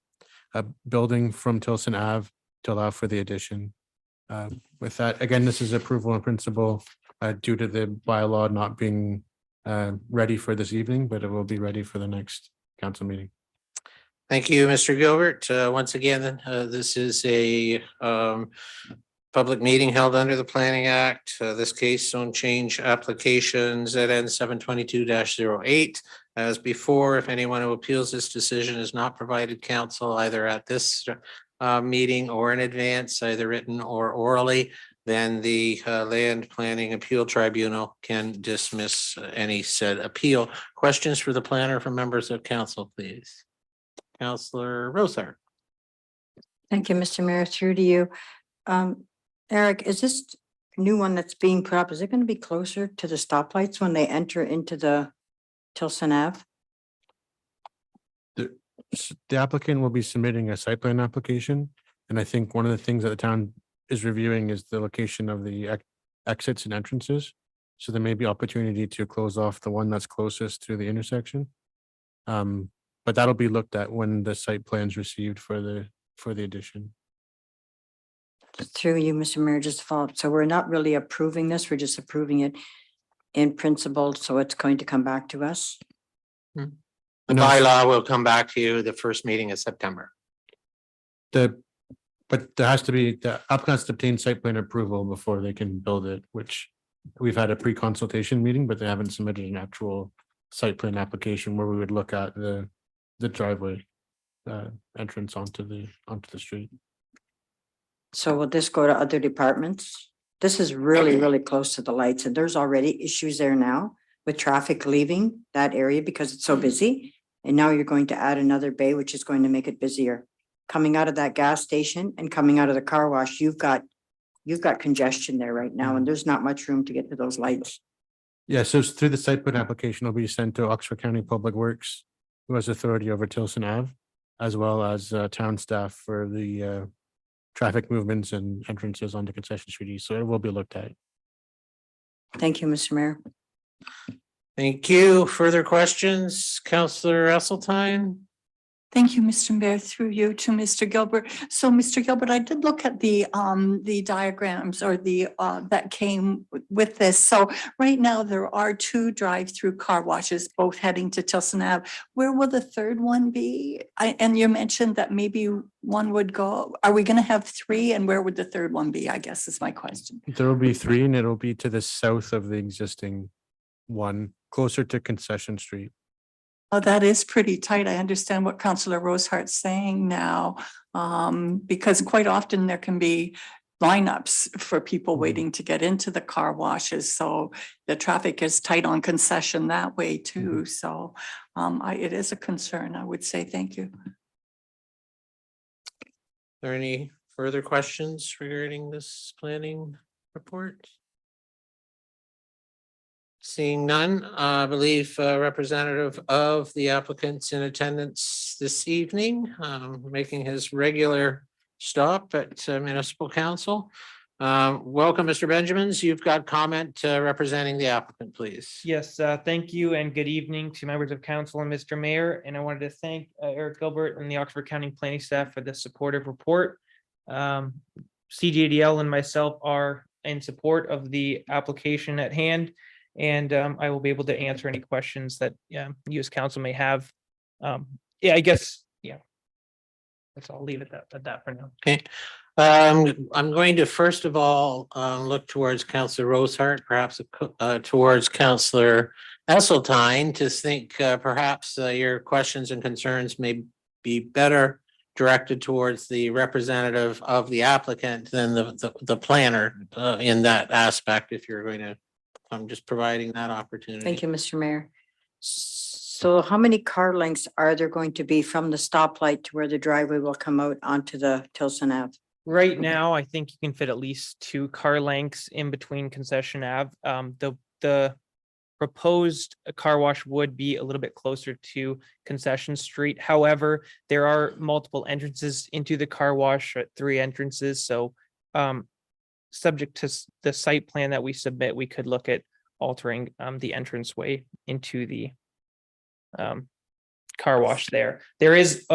building from Tilson Ave to allow for the addition. With that, again, this is approval in principle due to the bylaw not being ready for this evening, but it will be ready for the next council meeting. Thank you, Mr. Gilbert. Once again, this is a public meeting held under the Planning Act. This case zone change application ZN 722-08. As before, if anyone who appeals this decision has not provided counsel either at this meeting or in advance, either written or orally, then the Land Planning Appeal Tribunal can dismiss any said appeal. Questions for the planner from members of council, please. Councillor Rosar. Thank you, Mr. Mayor. Through to you. Eric, is this new one that's being put up, is it going to be closer to the stoplights when they enter into the Tilson Ave? The applicant will be submitting a site plan application. And I think one of the things that the town is reviewing is the location of the exits and entrances. So there may be opportunity to close off the one that's closest to the intersection. But that'll be looked at when the site plan's received for the addition. Through you, Mr. Mayor, just to follow up. So we're not really approving this, we're just approving it in principle, so it's going to come back to us. The bylaw will come back to you the first meeting of September. But there has to be, the applicants to obtain site plan approval before they can build it, which we've had a pre-consultation meeting, but they haven't submitted an actual site plan application where we would look at the driveway entrance onto the street. So will this go to other departments? This is really, really close to the lights, and there's already issues there now with traffic leaving that area because it's so busy. And now you're going to add another bay, which is going to make it busier. Coming out of that gas station and coming out of the car wash, you've got congestion there right now, and there's not much room to get to those lights. Yeah, so it's through the site plan application will be sent to Oxford County Public Works, who has authority over Tilson Ave, as well as town staff for the traffic movements and entrances onto Concession Street East. So it will be looked at. Thank you, Mr. Mayor. Thank you. Further questions? Councillor Esseltine? Thank you, Mr. Mayor, through you to Mr. Gilbert. So, Mr. Gilbert, I did look at the diagrams or the that came with this. So right now there are 2 drive-through car washes, both heading to Tilson Ave. Where will the third one be? And you mentioned that maybe one would go. Are we going to have 3? And where would the third one be? I guess is my question. There will be 3, and it'll be to the south of the existing one, closer to Concession Street. Oh, that is pretty tight. I understand what Councillor Rosehart's saying now, because quite often there can be lineups for people waiting to get into the car washes. So the traffic is tight on Concession that way too. So it is a concern, I would say. Thank you. Are there any further questions regarding this planning report? Seeing none, I believe representative of the applicants in attendance this evening, making his regular stop at municipal council. Welcome, Mr. Benjamins. You've got comment representing the applicant, please. Yes, thank you and good evening to members of council and Mr. Mayor. And I wanted to thank Eric Gilbert and the Oxford County Planning staff for the supportive report. CJDL and myself are in support of the application at hand. And I will be able to answer any questions that you as council may have. I guess, that's all. I'll leave it at that for now. Okay. I'm going to first of all look towards Councillor Rosehart, perhaps towards Councillor Esseltine to think perhaps your questions and concerns may be better directed towards the representative of the applicant than the planner in that aspect, if you're going to. I'm just providing that opportunity. Thank you, Mr. Mayor. So how many car lengths are there going to be from the stoplight to where the driveway will come out onto the Tilson Ave? Right now, I think you can fit at least 2 car lengths in between Concession Ave. The proposed car wash would be a little bit closer to Concession Street. However, there are multiple entrances into the car wash at 3 entrances. So subject to the site plan that we submit, we could look at altering the entranceway into the car wash there. There is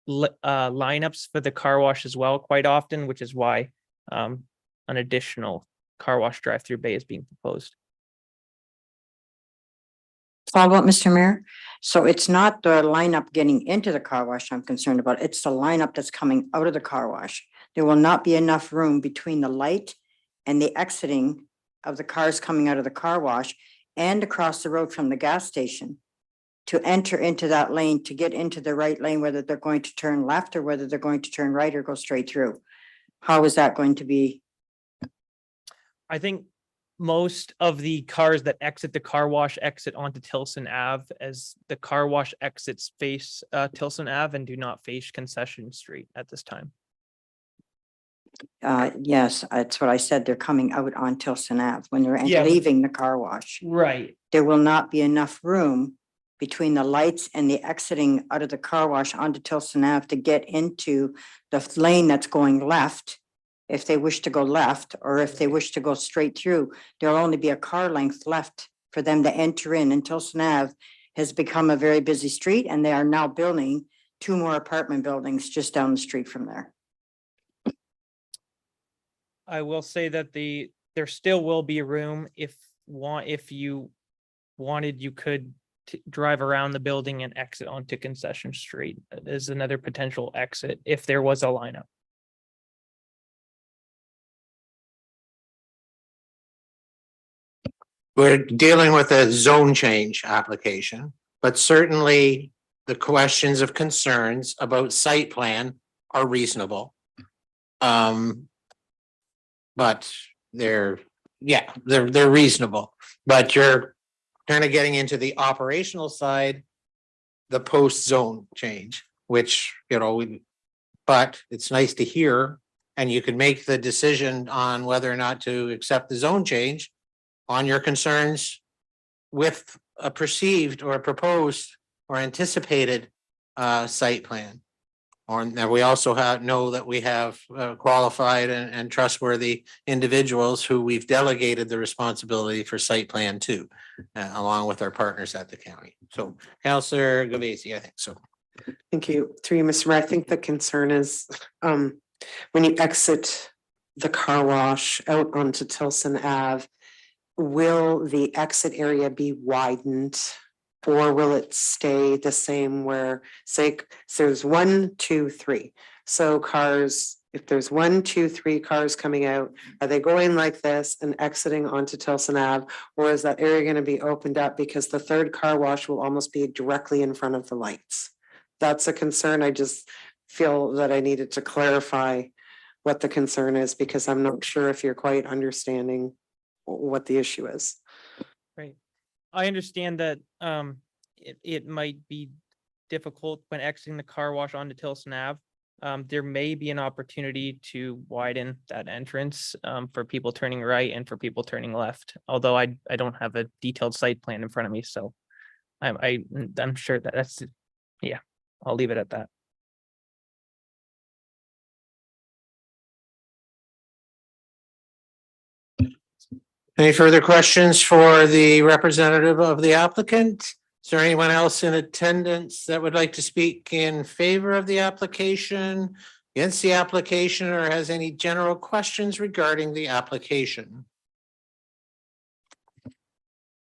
lineups for the car wash as well quite often, which is why an additional car wash drive-through bay is being proposed. Follow up, Mr. Mayor. So it's not the lineup getting into the car wash I'm concerned about. It's the lineup that's coming out of the car wash. There will not be enough room between the light and the exiting of the cars coming out of the car wash and across the road from the gas station to enter into that lane, to get into the right lane, whether they're going to turn left or whether they're going to turn right or go straight through. How is that going to be? I think most of the cars that exit the car wash exit onto Tilson Ave, as the car wash exits face Tilson Ave and do not face Concession Street at this time. Yes, that's what I said. They're coming out on Tilson Ave when they're Yeah. leaving the car wash. Right. There will not be enough room between the lights and the exiting out of the car wash onto Tilson Ave to get into the lane that's going left. If they wish to go left, or if they wish to go straight through, there'll only be a car length left for them to enter in. And Tilson Ave has become a very busy street, and they are now building 2 more apartment buildings just down the street from there. I will say that there still will be room if you wanted, you could drive around the building and exit onto Concession Street as another potential exit if there was a lineup. We're dealing with a zone change application, but certainly the questions of concerns about site plan are reasonable. But they're reasonable, but you're kind of getting into the operational side, the post zone change, which, but it's nice to hear, and you can make the decision on whether or not to accept the zone change on your concerns with a perceived or proposed or anticipated site plan. Or now we also know that we have qualified and trustworthy individuals who we've delegated the responsibility for site plan to, along with our partners at the county. So Councillor Gavesi, I think so. Thank you. Through you, Mr. Mayor, I think the concern is when you exit the car wash out onto Tilson Ave, will the exit area be widened? Or will it stay the same where, say, there's 1, 2, 3. So cars, if there's 1, 2, 3 cars coming out, are they going like this and exiting onto Tilson Ave? Or is that area going to be opened up because the third car wash will almost be directly in front of the lights? That's a concern. I just feel that I needed to clarify what the concern is because I'm not sure if you're quite understanding what the issue is. Right. I understand that it might be difficult when exiting the car wash onto Tilson Ave. There may be an opportunity to widen that entrance for people turning right and for people turning left. Although I don't have a detailed site plan in front of me, so I'm sure that's yeah. I'll leave it at that. Any further questions for the representative of the applicant? Is there anyone else in attendance that would like to speak in favor of the application, against the application, or has any general questions regarding the application?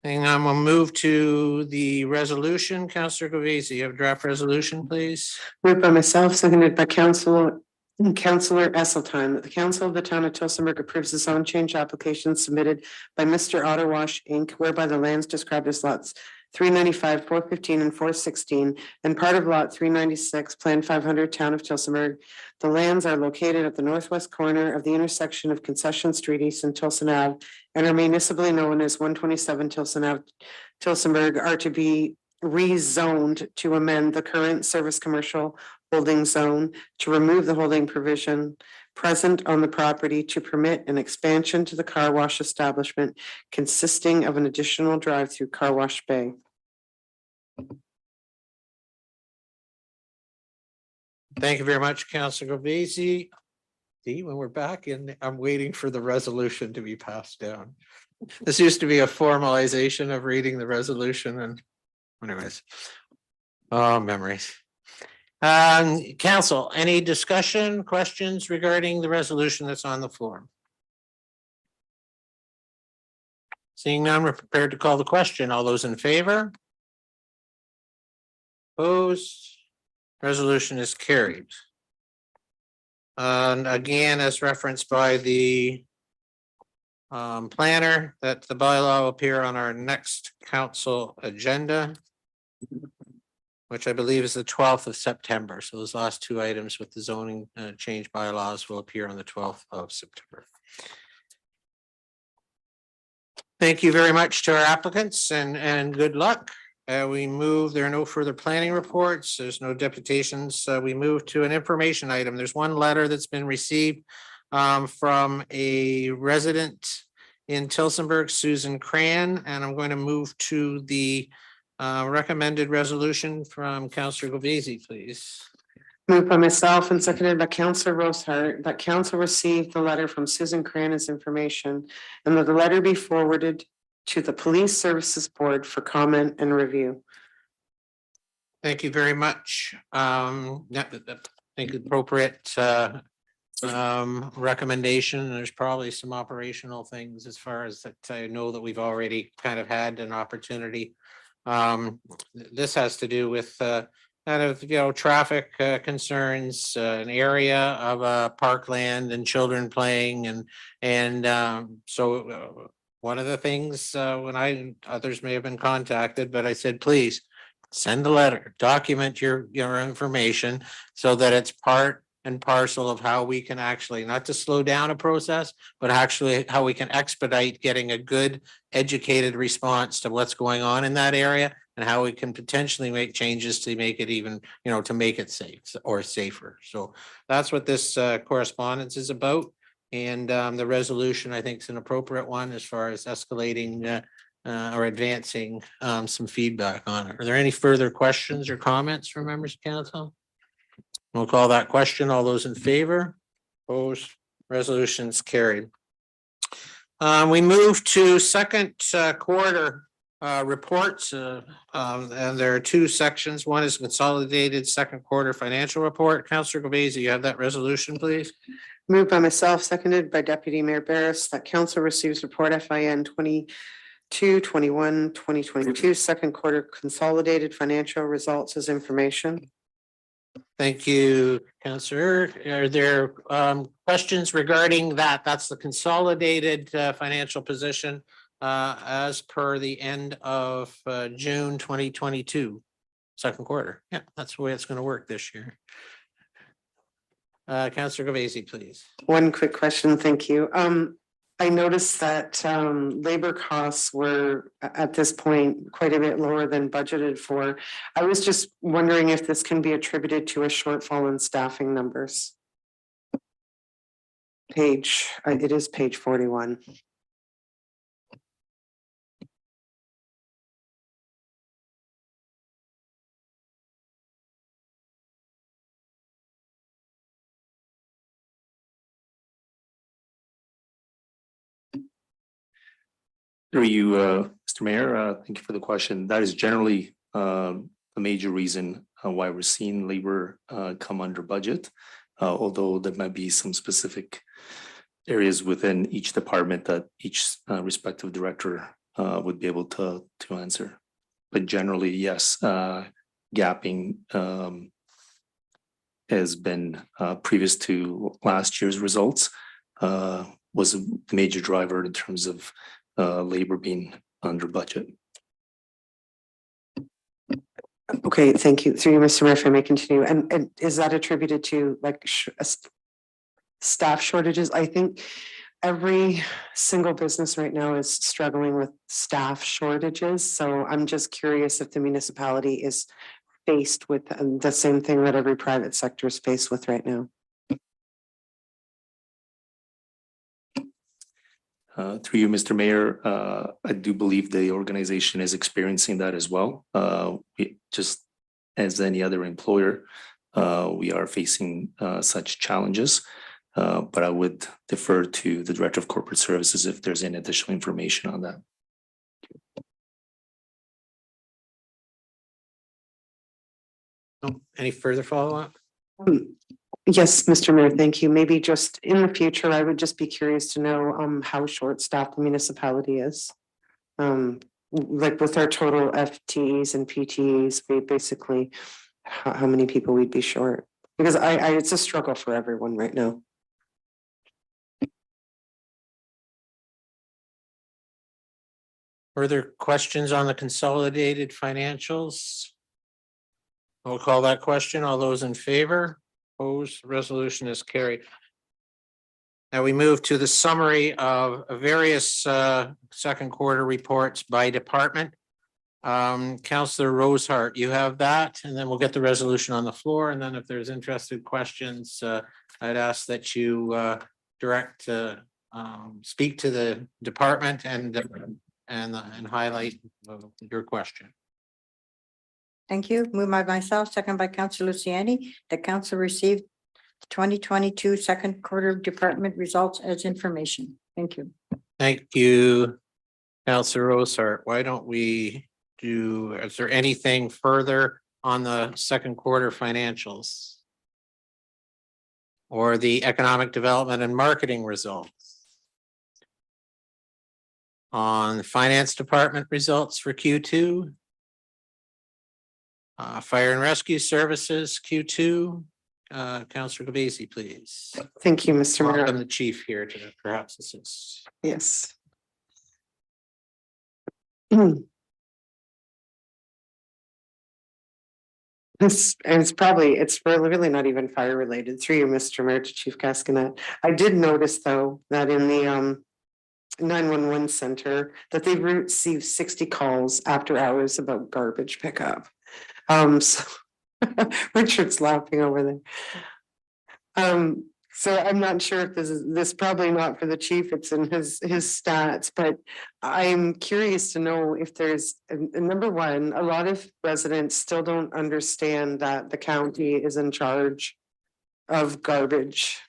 And I'm gonna move to the resolution. Councillor Gavesi, you have a draft resolution, please. Moved by myself, seconded by Councillor Esseltine, that the Council of the Town of Tillsonburg approves the zone change application submitted by Mr. Otterwash Inc., whereby the lands described as lots 395, 415, and 416, and part of lot 396, Plan 500, Town of Tillsonburg. The lands are located at the northwest corner of the intersection of Concession Street East and Tilson Ave, and are municipally known as 127 Tilson Ave, Tillsonburg, are to be rezoned to amend the current service commercial holding zone, to remove the holding provision present on the property, to permit an expansion to the car wash establishment consisting of an additional drive-through car wash bay. Thank you very much, Councillor Gavesi. See, when we're back in, I'm waiting for the resolution to be passed down. This used to be a formalization of reading the resolution and anyways. Oh, memories. Council, any discussion, questions regarding the resolution that's on the floor? Seeing none, we're prepared to call the question. All those in favor? Opposed? Resolution is carried. And again, as referenced by the planner, that the bylaw will appear on our next council agenda, which I believe is the 12th of September. So those last two items with the zoning change bylaws will appear on the 12th of September. Thank you very much to our applicants and good luck. We move, there are no further planning reports. There's no deputations. We move to an information item. There's one letter that's been received from a resident in Tillsonburg, Susan Cran, and I'm going to move to the recommended resolution from Councillor Govesi, please. Moved by myself and seconded by Councillor Rosehart that council received the letter from Susan Cran as information and that the letter be forwarded to the Police Services Board for comment and review. Thank you very much. I think appropriate recommendation. There's probably some operational things as far as that I know that we've already kind of had an opportunity. This has to do with kind of, traffic concerns, an area of parkland and children playing so one of the things when others may have been contacted, but I said, please send a letter, document your information so that it's part and parcel of how we can actually, not to slow down a process, but actually how we can expedite getting a good educated response to what's going on in that area and how we can potentially make changes to make it even, to make it safe or safer. So that's what this correspondence is about. And the resolution, I think, is an appropriate one as far as escalating or advancing some feedback on it. Are there any further questions or comments from members of council? We'll call that question. All those in favor? Opposed? Resolution's carried. We move to second quarter reports, and there are two sections. One is consolidated second quarter financial report. Councillor Govesi, you have that resolution, please. Moved by myself, seconded by Deputy Mayor Barris, that council receives report FIN 22-21-2022 second quarter consolidated financial results as information. Thank you, Councillor. Are there questions regarding that? That's the consolidated financial position as per the end of June 2022, second quarter. Yeah, that's the way it's going to work this year. Councillor Govesi, please. One quick question, thank you. I noticed that labor costs were at this point quite a bit lower than budgeted for. I was just wondering if this can be attributed to a shortfall in staffing numbers. It is page 41. Through you, Mr. Mayor, thank you for the question. That is generally a major reason why we're seeing labor come under budget, although there might be some specific areas within each department that each respective director would be able to answer. But generally, yes, gapping has been previous to last year's results was a major driver in terms of labor being under budget. Okay, thank you. Through you, Mr. Mayor, if I may continue. And is that attributed to like staff shortages? I think every single business right now is struggling with staff shortages. So I'm just curious if the municipality is faced with the same thing that every private sector is faced with right now. Through you, Mr. Mayor, I do believe the organization is experiencing that as well. Just as any other employer, we are facing such challenges. But I would defer to the Director of Corporate Services if there's any additional information on that. Any further follow-up? Yes, Mr. Mayor, thank you. Maybe just in the future, I would just be curious to know how short-staffed the municipality is. Like with our total FTEs and PTEs, we basically, how many people we'd be short? Because it's a struggle for everyone right now. Further questions on the consolidated financials? We'll call that question. All those in favor? Opposed, resolution is carried. Now we move to the summary of various second quarter reports by department. Councillor Rosehart, you have that, and then we'll get the resolution on the floor. And then if there's interested questions, I'd ask that you speak to the department and highlight your question. Thank you. Moved by myself, second by Councillor Luciani. The council received 2022 second quarter department results as information. Thank you. Thank you, Councillor Rosehart. Why don't we is there anything further on the second quarter financials? Or the economic development and marketing results? On the finance department results for Q2? Fire and rescue services, Q2. Councillor Gabasi, please. Thank you, Mr. Mayor. Welcome the chief here to perhaps assist. Yes. It's really not even fire related. Through you, Mr. Mayor, to Chief Cascanet. I did notice though that in the 911 center that they received 60 calls after hours about garbage pickup. So Richard's laughing over there. So I'm not sure if this probably not for the chief, it's in his stats, but I'm curious to know if there's number one, a lot of residents still don't understand that the county is in charge of garbage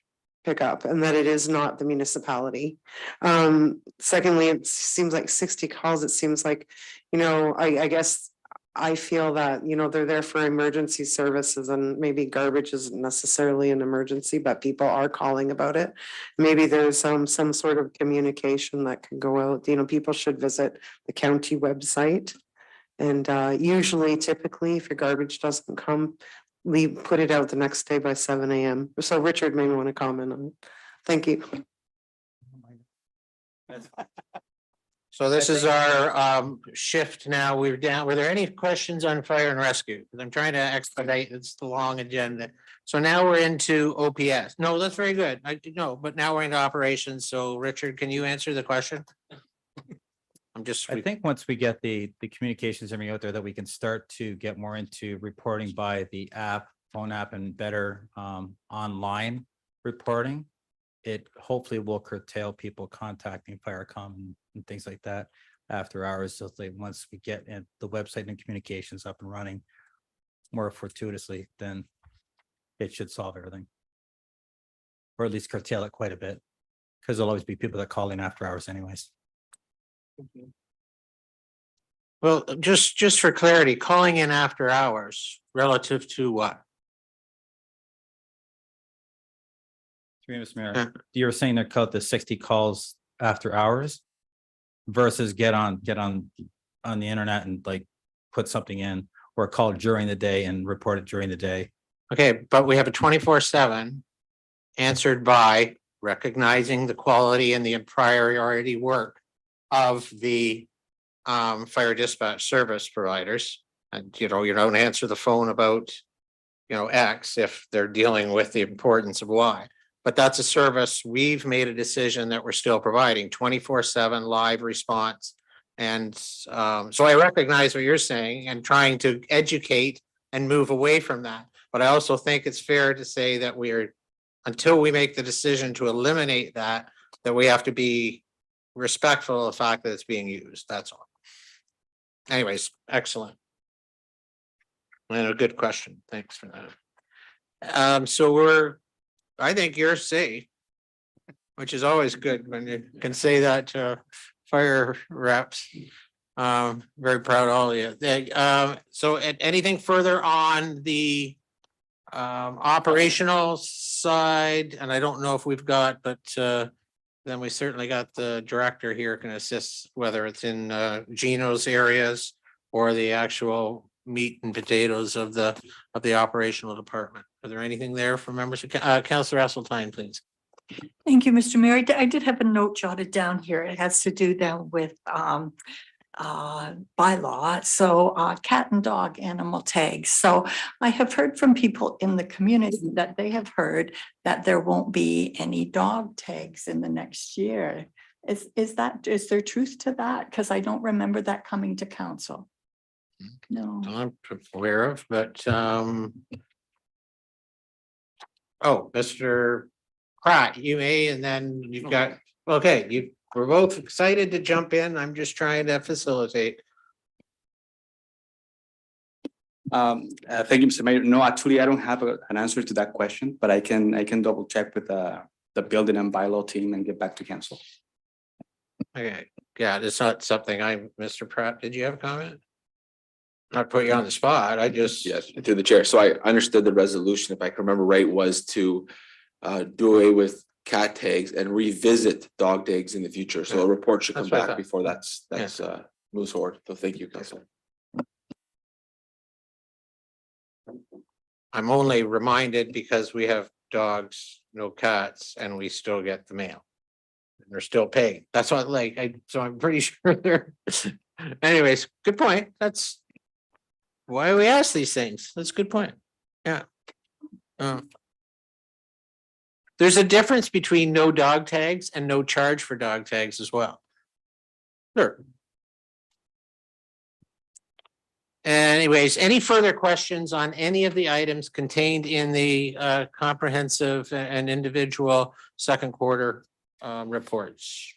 pickup and that it is not the municipality. Secondly, it seems like 60 calls. It seems like, I guess I feel that, they're there for emergency services and maybe garbage isn't necessarily an emergency, but people are calling about it. Maybe there's some sort of communication that can go out. People should visit the county website. And typically, if your garbage doesn't come, put it out the next day by 7 a.m. So Richard may want to comment on it. Thank you. So this is our shift now. We're down. Were there any questions on fire and rescue? Because I'm trying to expedite. It's the long agenda. So now we're into OPS. No, that's very good. But now we're into operations. So Richard, can you answer the question? I think once we get the communications everything out there, that we can start to get more into reporting by the app, phone app, and better online reporting. It hopefully will curtail people contacting Firecom and things like that after hours. So once we get the website and communications up and running more fortuitously, then it should solve everything. Or at least curtail it quite a bit. Because there'll always be people that call in after hours anyways. Well, just for clarity, calling in after hours relative to what? Mr. Mayor, you're saying they're called the 60 calls after hours versus get on the internet and put something in, or call during the day and report it during the day. Okay, but we have a 24/7 answered by recognizing the quality and the priority work of the fire dispatch service providers. And you don't answer the phone about X if they're dealing with the importance of Y. But that's a service we've made a decision that we're still providing 24/7 live response. And so I recognize what you're saying and trying to educate and move away from that. But I also think it's fair to say that until we make the decision to eliminate that we have to be respectful of the fact that it's being used. That's all. Anyways, excellent. And a good question. Thanks for that. So I think you're safe. which is always good when you can say that to fire reps. Very proud of all of you. So anything further on the operational side, and I don't know if we've got, but then we certainly got the director here can assist, whether it's in Gino's areas or the actual meat and potatoes of the operational department. Are there anything there for members of Councillor Esseltine, please? Thank you, Mr. Mayor. I did have a note jotted down here. It has to do then with bylaw. So cat and dog animal tags. So I have heard from people in the community that they have heard that there won't be any dog tags in the next year. Is there truth to that? Because I don't remember that coming to council. No. I'm aware of, but oh, Mr. Pratt, you may, and then you've got, okay, we're both excited to jump in. I'm just trying to facilitate. Thank you, Mr. Mayor. No, actually, I don't have an answer to that question, but I can double check with the building and bylaw team and get back to council. Okay, yeah, it's not something Mr. Pratt, did you have a comment? Not put you on the spot, I just. Yes, through the chair. So I understood the resolution, if I can remember right, was to do away with cat tags and revisit dog tags in the future. So a report should come That's what I back thought. before that's moves forward. So thank you, Council. I'm only reminded because we have dogs, no cats, and we still get the mail. And they're still paid. That's what so I'm pretty sure they're. Anyways, good point. That's why we ask these things. That's a good point. Yeah. There's a difference between no dog tags and no charge for dog tags as well. Sure. Anyways, any further questions on any of the items contained in the comprehensive and individual second quarter reports?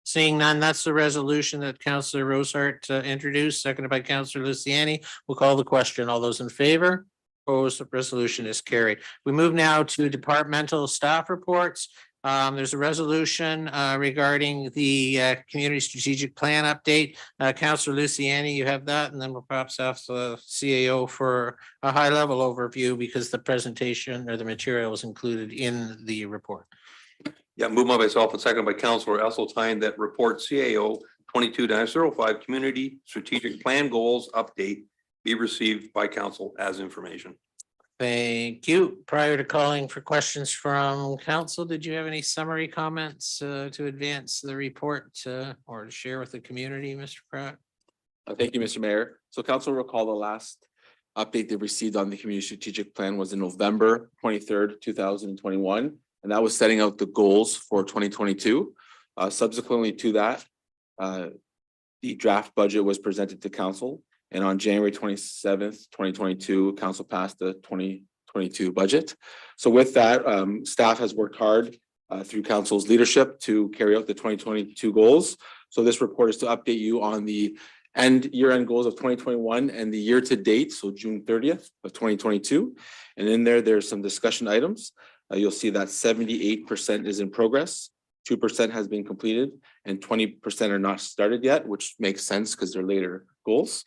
Seeing none, that's the resolution that Councillor Rosehart introduced, seconded by Councillor Luciani. We'll call the question. All those in favor? Opposed, the resolution is carried. We move now to departmental staff reports. There's a resolution regarding the community strategic plan update. Councillor Luciani, you have that, and then we'll perhaps ask the CAO for a high level overview because the presentation or the material is included in the report. Yeah, moved by myself and seconded by Councillor Esseltine that report CAO 22-05 Community Strategic Plan Goals Update be received by council as information. Thank you. Prior to calling for questions from council, did you have any summary comments to advance the report or to share with the community, Mr. Pratt? Thank you, Mr. Mayor. So council recall the last update they received on the community strategic plan was in November 23rd, 2021. And that was setting out the goals for 2022. Subsequently to that, the draft budget was presented to council. And on January 27th, 2022, council passed the 2022 budget. So with that, staff has worked hard through council's leadership to carry out the 2022 goals. So this report is to update you on the year-end goals of 2021 and the year to date, so June 30th of 2022. And in there's some discussion items. You'll see that 78% is in progress, 2% has been completed, and 20% are not started yet, which makes sense because they're later goals.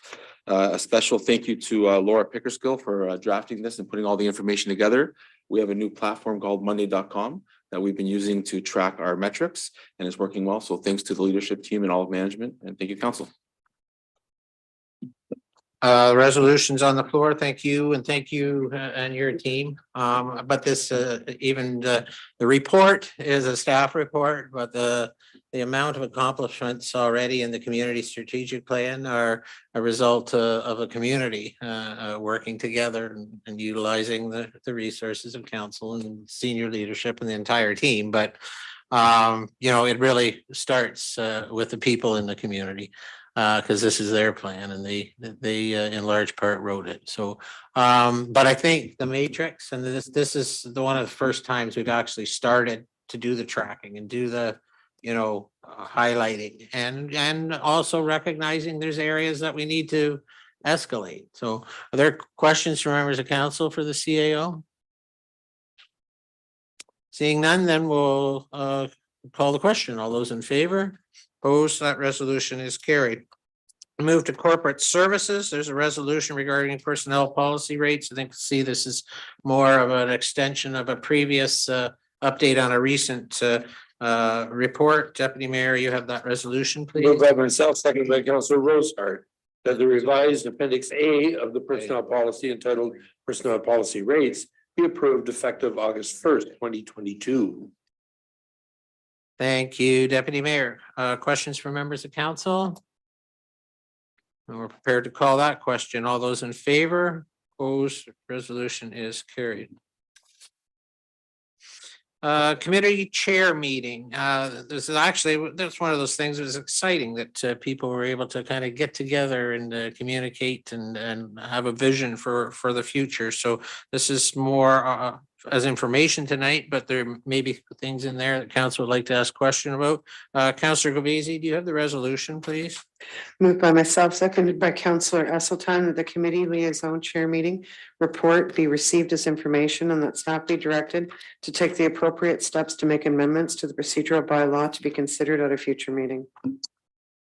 A special thank you to Laura Pickerskill for drafting this and putting all the information together. We have a new platform called Monday.com that we've been using to track our metrics, and it's working well. So thanks to the leadership team and all of management, and thank you, council. Resolutions on the floor. Thank you, and thank you and your team. But this even the report is a staff report, but the amount of accomplishments already in the community strategic plan are a result of a community working together and utilizing the resources of council and senior leadership and the entire team. But it really starts with the people in the community. Because this is their plan and they in large part wrote it. So, but I think the matrix, and this is one of the first times we've actually started to do the tracking and do the, highlighting and also recognizing there's areas that we need to escalate. So are there questions from members of council for the CAO? Seeing none, then we'll call the question. All those in favor? Opposed, that resolution is carried. Move to corporate services. There's a resolution regarding personnel policy rates. I think, see, this is more of an extension of a previous update on a recent report. Deputy Mayor, you have that resolution, please. Moved by myself, seconded by Councillor Rosehart, that the revised Appendix A of the personnel policy entitled Personnel Policy Rates be approved effective August 1st, 2022. Thank you, Deputy Mayor. Questions from members of council? And we're prepared to call that question. All those in favor? Opposed, resolution is carried. Committee chair meeting. This is actually, that's one of those things that was exciting that people were able to kind of get together and communicate and have a vision for the future. So this is more as information tonight, but there may be things in there that council would like to ask question about. Councillor Govesi, do you have the resolution, please? Moved by myself, seconded by Councillor Esseltine, that the committee liaison chair meeting report be received as information and that staff be directed to take the appropriate steps to make amendments to the procedural bylaw to be considered at a future meeting.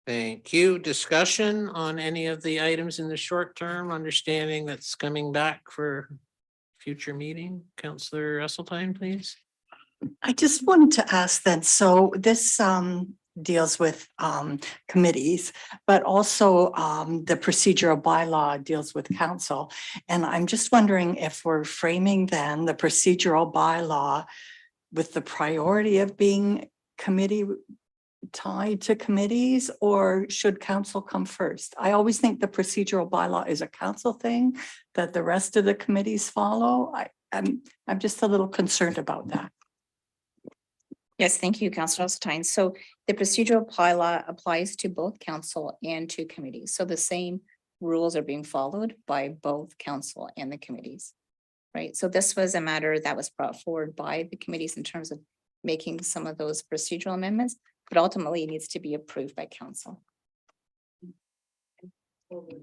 Thank you. Discussion on any of the items in the short term, understanding that's coming back for future meeting. Councillor Esseltine, please. I just wanted to ask then, so this deals with committees, but also the procedural bylaw deals with council. And I'm just wondering if we're framing then the procedural bylaw with the priority of being committee tied to committees, or should council come first? I always think the procedural bylaw is a council thing that the rest of the committees follow. I'm just a little concerned about that. Yes, thank you, Councillor Esseltine. So the procedural bylaw applies to both council and to committees. So the same rules are being followed by both council and the committees. Right. So this was a matter that was brought forward by the committees in terms of making some of those procedural amendments, but ultimately it needs to be approved by council.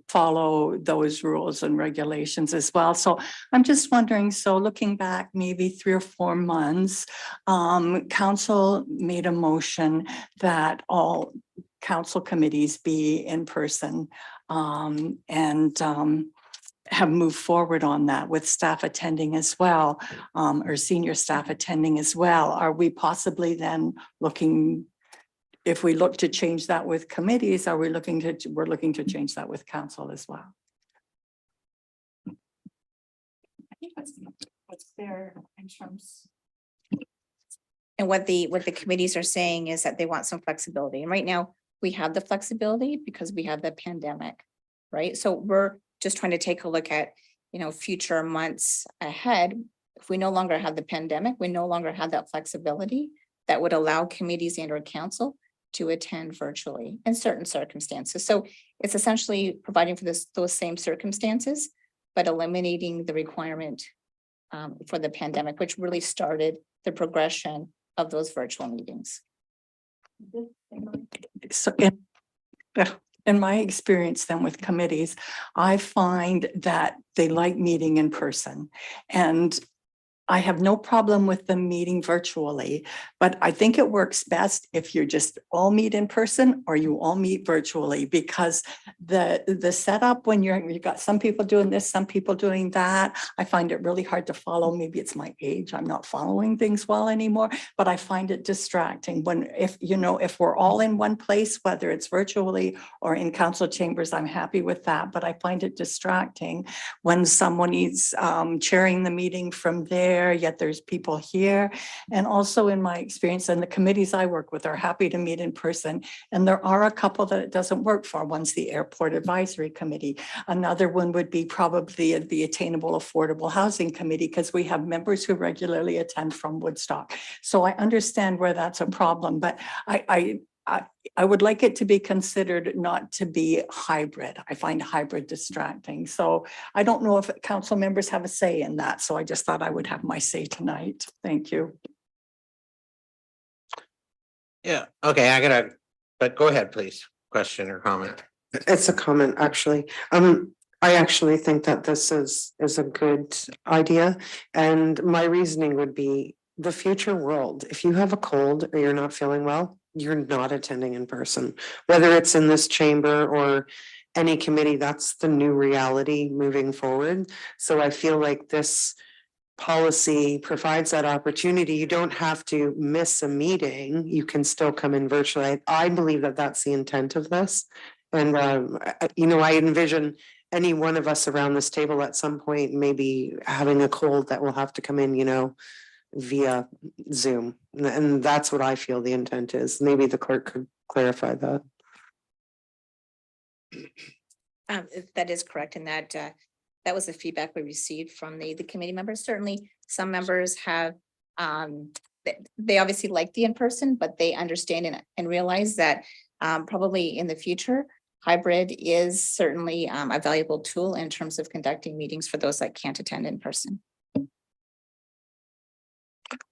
Follow those rules and regulations as well. So I'm just wondering, so looking back maybe 3 or 4 months, council made a motion that all council committees be in person and have moved forward on that with staff attending as well, or senior staff attending as well. Are we possibly then looking, if we look to change that with committees, are we looking to, we're looking to change that with council as well? I think that's what's there in terms. And what the committees are saying is that they want some flexibility. And right now we have the flexibility because we have the pandemic, right? So we're just trying to take a look at, future months ahead. If we no longer have the pandemic, we no longer have that flexibility that would allow committees and or council to attend virtually in certain circumstances. So it's essentially providing for those same circumstances, but eliminating the requirement for the pandemic, which really started the progression of those virtual meetings. So in my experience then with committees, I find that they like meeting in person, and I have no problem with them meeting virtually, but I think it works best if you just all meet in person or you all meet virtually, because the setup when you've got some people doing this, some people doing that, I find it really hard to follow. Maybe it's my age. I'm not following things well anymore, but I find it distracting when, if we're all in one place, whether it's virtually or in council chambers, I'm happy with that, but I find it distracting when someone is chairing the meeting from there, yet there's people here. And also in my experience, and the committees I work with are happy to meet in person. And there are a couple that it doesn't work for. One's the Airport Advisory Committee. Another one would be probably the Attainable Affordable Housing Committee, because we have members who regularly attend from Woodstock. So I understand where that's a problem, but I would like it to be considered not to be hybrid. I find hybrid distracting. So I don't know if council members have a say in that. So I just thought I would have my say tonight. Thank you. Yeah, okay, but go ahead, please. Question or comment? It's a comment, actually. I actually think that this is a good idea. And my reasoning would be, the future world, if you have a cold or you're not feeling well, you're not attending in person, whether it's in this chamber or any committee. That's the new reality moving forward. So I feel like this policy provides that opportunity. You don't have to miss a meeting. You can still come in virtually. I believe that that's the intent of this. And, I envision any one of us around this table at some point, maybe having a cold that will have to come in, via Zoom. And that's what I feel the intent is. Maybe the clerk could clarify that. That is correct, and that was the feedback we received from the committee members. Certainly, some members have, they obviously like the in-person, but they understand and realize that probably in the future, hybrid is certainly a valuable tool in terms of conducting meetings for those that can't attend in person.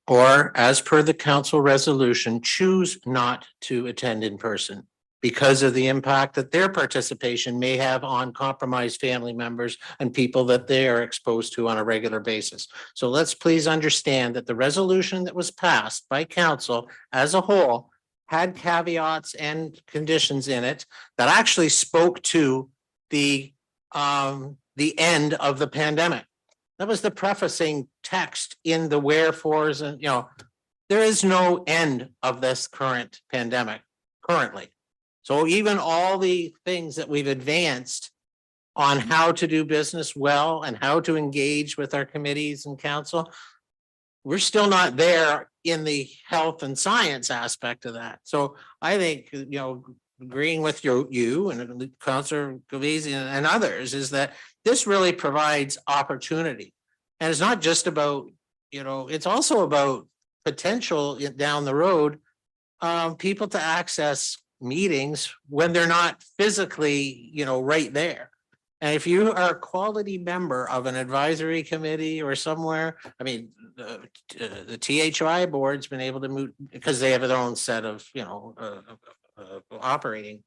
Or as per the council resolution, choose not to attend in person because of the impact that their participation may have on compromised family members and people that they are exposed to on a regular basis. So let's please understand that the resolution that was passed by council as a whole had caveats and conditions in it that actually spoke to the end of the pandemic. That was the prefacing text in the wherefores, and there is no end of this current pandemic currently. So even all the things that we've advanced on how to do business well and how to engage with our committees and council, we're still not there in the health and science aspect of that. So I think, agreeing with you and Councillor Gavezi and others is that this really provides opportunity. And it's not just about, it's also about potential down the road, people to access meetings when they're not physically, right there. And if you are a quality member of an advisory committee or somewhere, I mean, the THI board's been able to move because they have their own set of, operating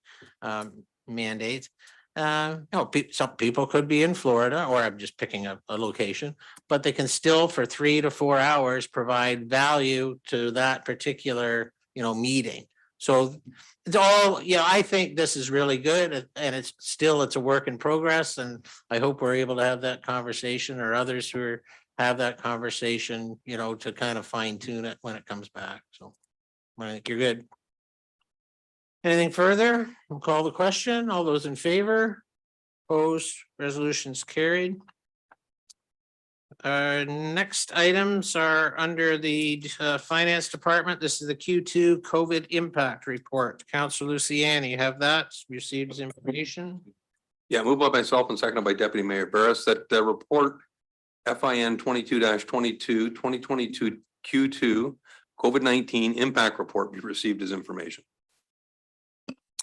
mandates. Some people could be in Florida, or I'm just picking a location, but they can still for 3 to 4 hours provide value to that particular, meeting. So it's all, I think this is really good, and it's a work in progress, and I hope we're able to have that conversation, or others who have that conversation, to kind of fine tune it when it comes back. So I think you're good. Anything further? We'll call the question. All those in favor? Opposed? Resolution's carried. Next items are under the Finance Department. This is the Q2 COVID impact report. Councillor Luciani, you have that received as information? Yeah, moved by myself and seconded by Deputy Mayor Barris that the report FIN 22-22 2022 Q2 COVID-19 impact report be received as information.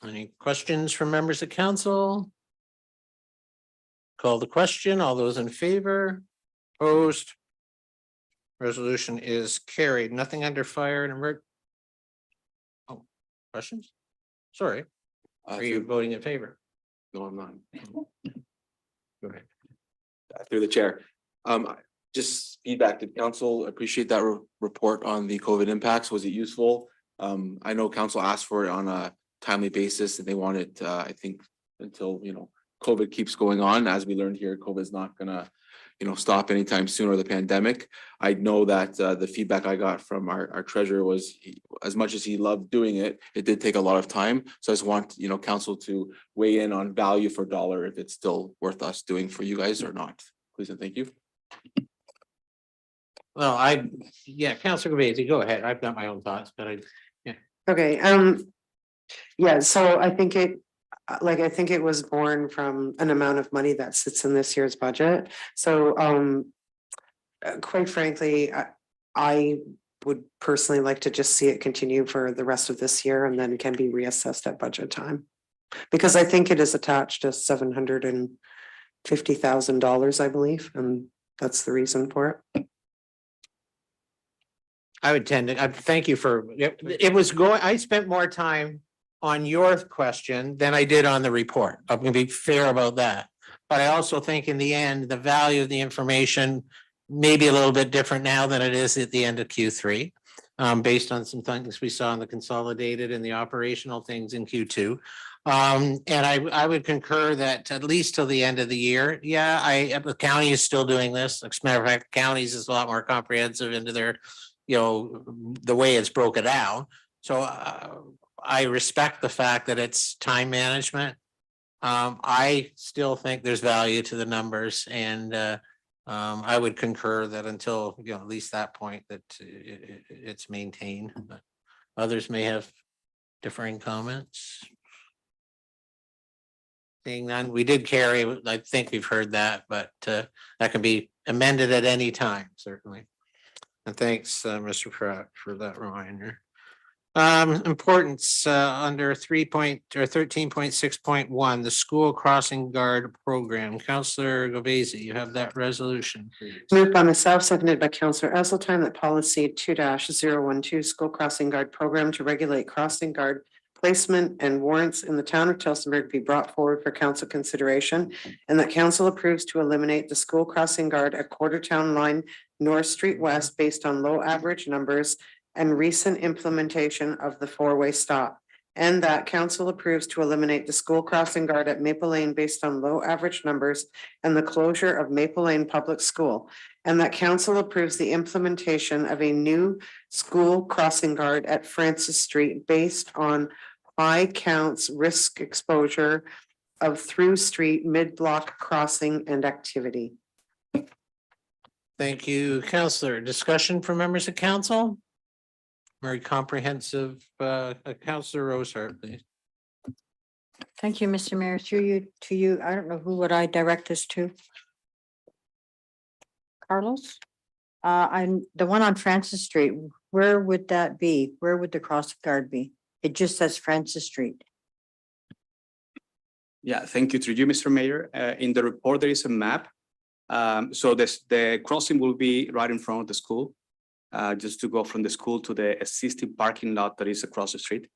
Any questions from members of council? Call the question. All those in favor? Opposed? Resolution is carried. Nothing under fire and Oh, questions? Sorry. Are you voting in favor? No, I'm not. Go ahead. Through the chair. Just feedback to council. Appreciate that report on the COVID impacts. Was it useful? I know council asked for it on a timely basis, and they want it, I think, until COVID keeps going on. As we learned here, COVID is not gonna stop anytime soon, or the pandemic. I know that the feedback I got from our treasurer was, as much as he loved doing it, it did take a lot of time. So I just want council to weigh in on value for dollar, if it's still worth us doing for you guys or not. Please and thank you. Well, Councillor Gavezi, go ahead. I've got my own thoughts, but Okay, yeah, so I think it was born from an amount of money that sits in this year's budget. So quite frankly, I would personally like to just see it continue for the rest of this year and then can be reassessed at budget time. Because I think it is attached to $750,000, I believe, and that's the reason for it. I would tend to, thank you for, it was going, I spent more time on your question than I did on the report. I'm gonna be fair about that. But I also think in the end, the value of the information maybe a little bit different now than it is at the end of Q3. Based on some things we saw in the consolidated and the operational things in Q2. And I would concur that at least till the end of the year, the county is still doing this. As a matter of fact, counties is a lot more comprehensive into their, the way it's broken down. So I respect the fact that it's time management. I still think there's value to the numbers, and I would concur that until, at least that point that it's maintained, but others may have differing comments. Seeing none, we did carry, I think we've heard that, but that can be amended at any time, certainly. And thanks, Mr. Pratt, for that reminder. Importance under 13.6.1, the school crossing guard program. Councillor Govesi, you have that resolution, please. Moved by myself, seconded by Councillor Esseltine, that policy 2-012 school crossing guard program to regulate crossing guard placement and warrants in the town of Tillsonburg be brought forward for council consideration, and that council approves to eliminate the school crossing guard at Quarter Town Line North Street West based on low average numbers and recent implementation of the four-way stop, and that council approves to eliminate the school crossing guard at Maple Lane based on low average numbers and the closure of Maple Lane Public School, and that council approves the implementation of a new school crossing guard at Francis Street based on high counts risk exposure of through street mid-block crossing and activity. Thank you, Councillor. Discussion from members of council? Very comprehensive. Councillor Rosehart, please. Thank you, Mr. Mayor. Through you to you. I don't know who would I direct this to. Carlos? I'm the one on Francis Street. Where would that be? Where would the crossing guard be? It just says Francis Street. Yeah, thank you through you, Mr. Mayor. In the report, there is a map. So the crossing will be right in front of the school. Just to go from the school to the existing parking lot that is across the street.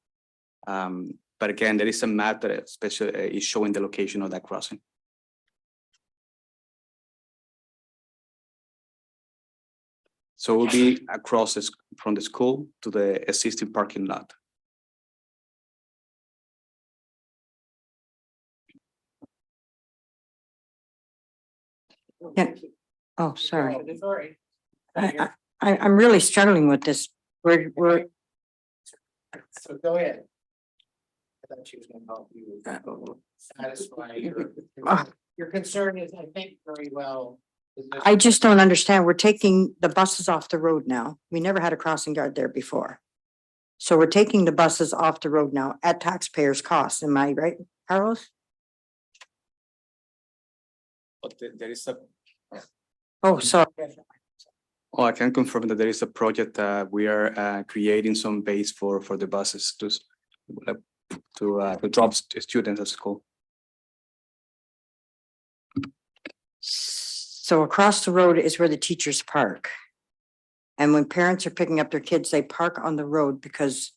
But again, there is a map that especially is showing the location of that crossing. So it will be across from the school to the existing parking lot. Yeah. Oh, sorry. I'm really struggling with this. We're So go ahead. I thought she was going to help you satisfy your concern is, I think, very well. I just don't understand. We're taking the buses off the road now. We never had a crossing guard there before. So we're taking the buses off the road now at taxpayers' cost. Am I right, Carlos? But there is a. Oh, sorry. Oh, I can confirm that there is a project we are creating some base for the buses to drop students at school. So across the road is where the teachers park. And when parents are picking up their kids, they park on the road because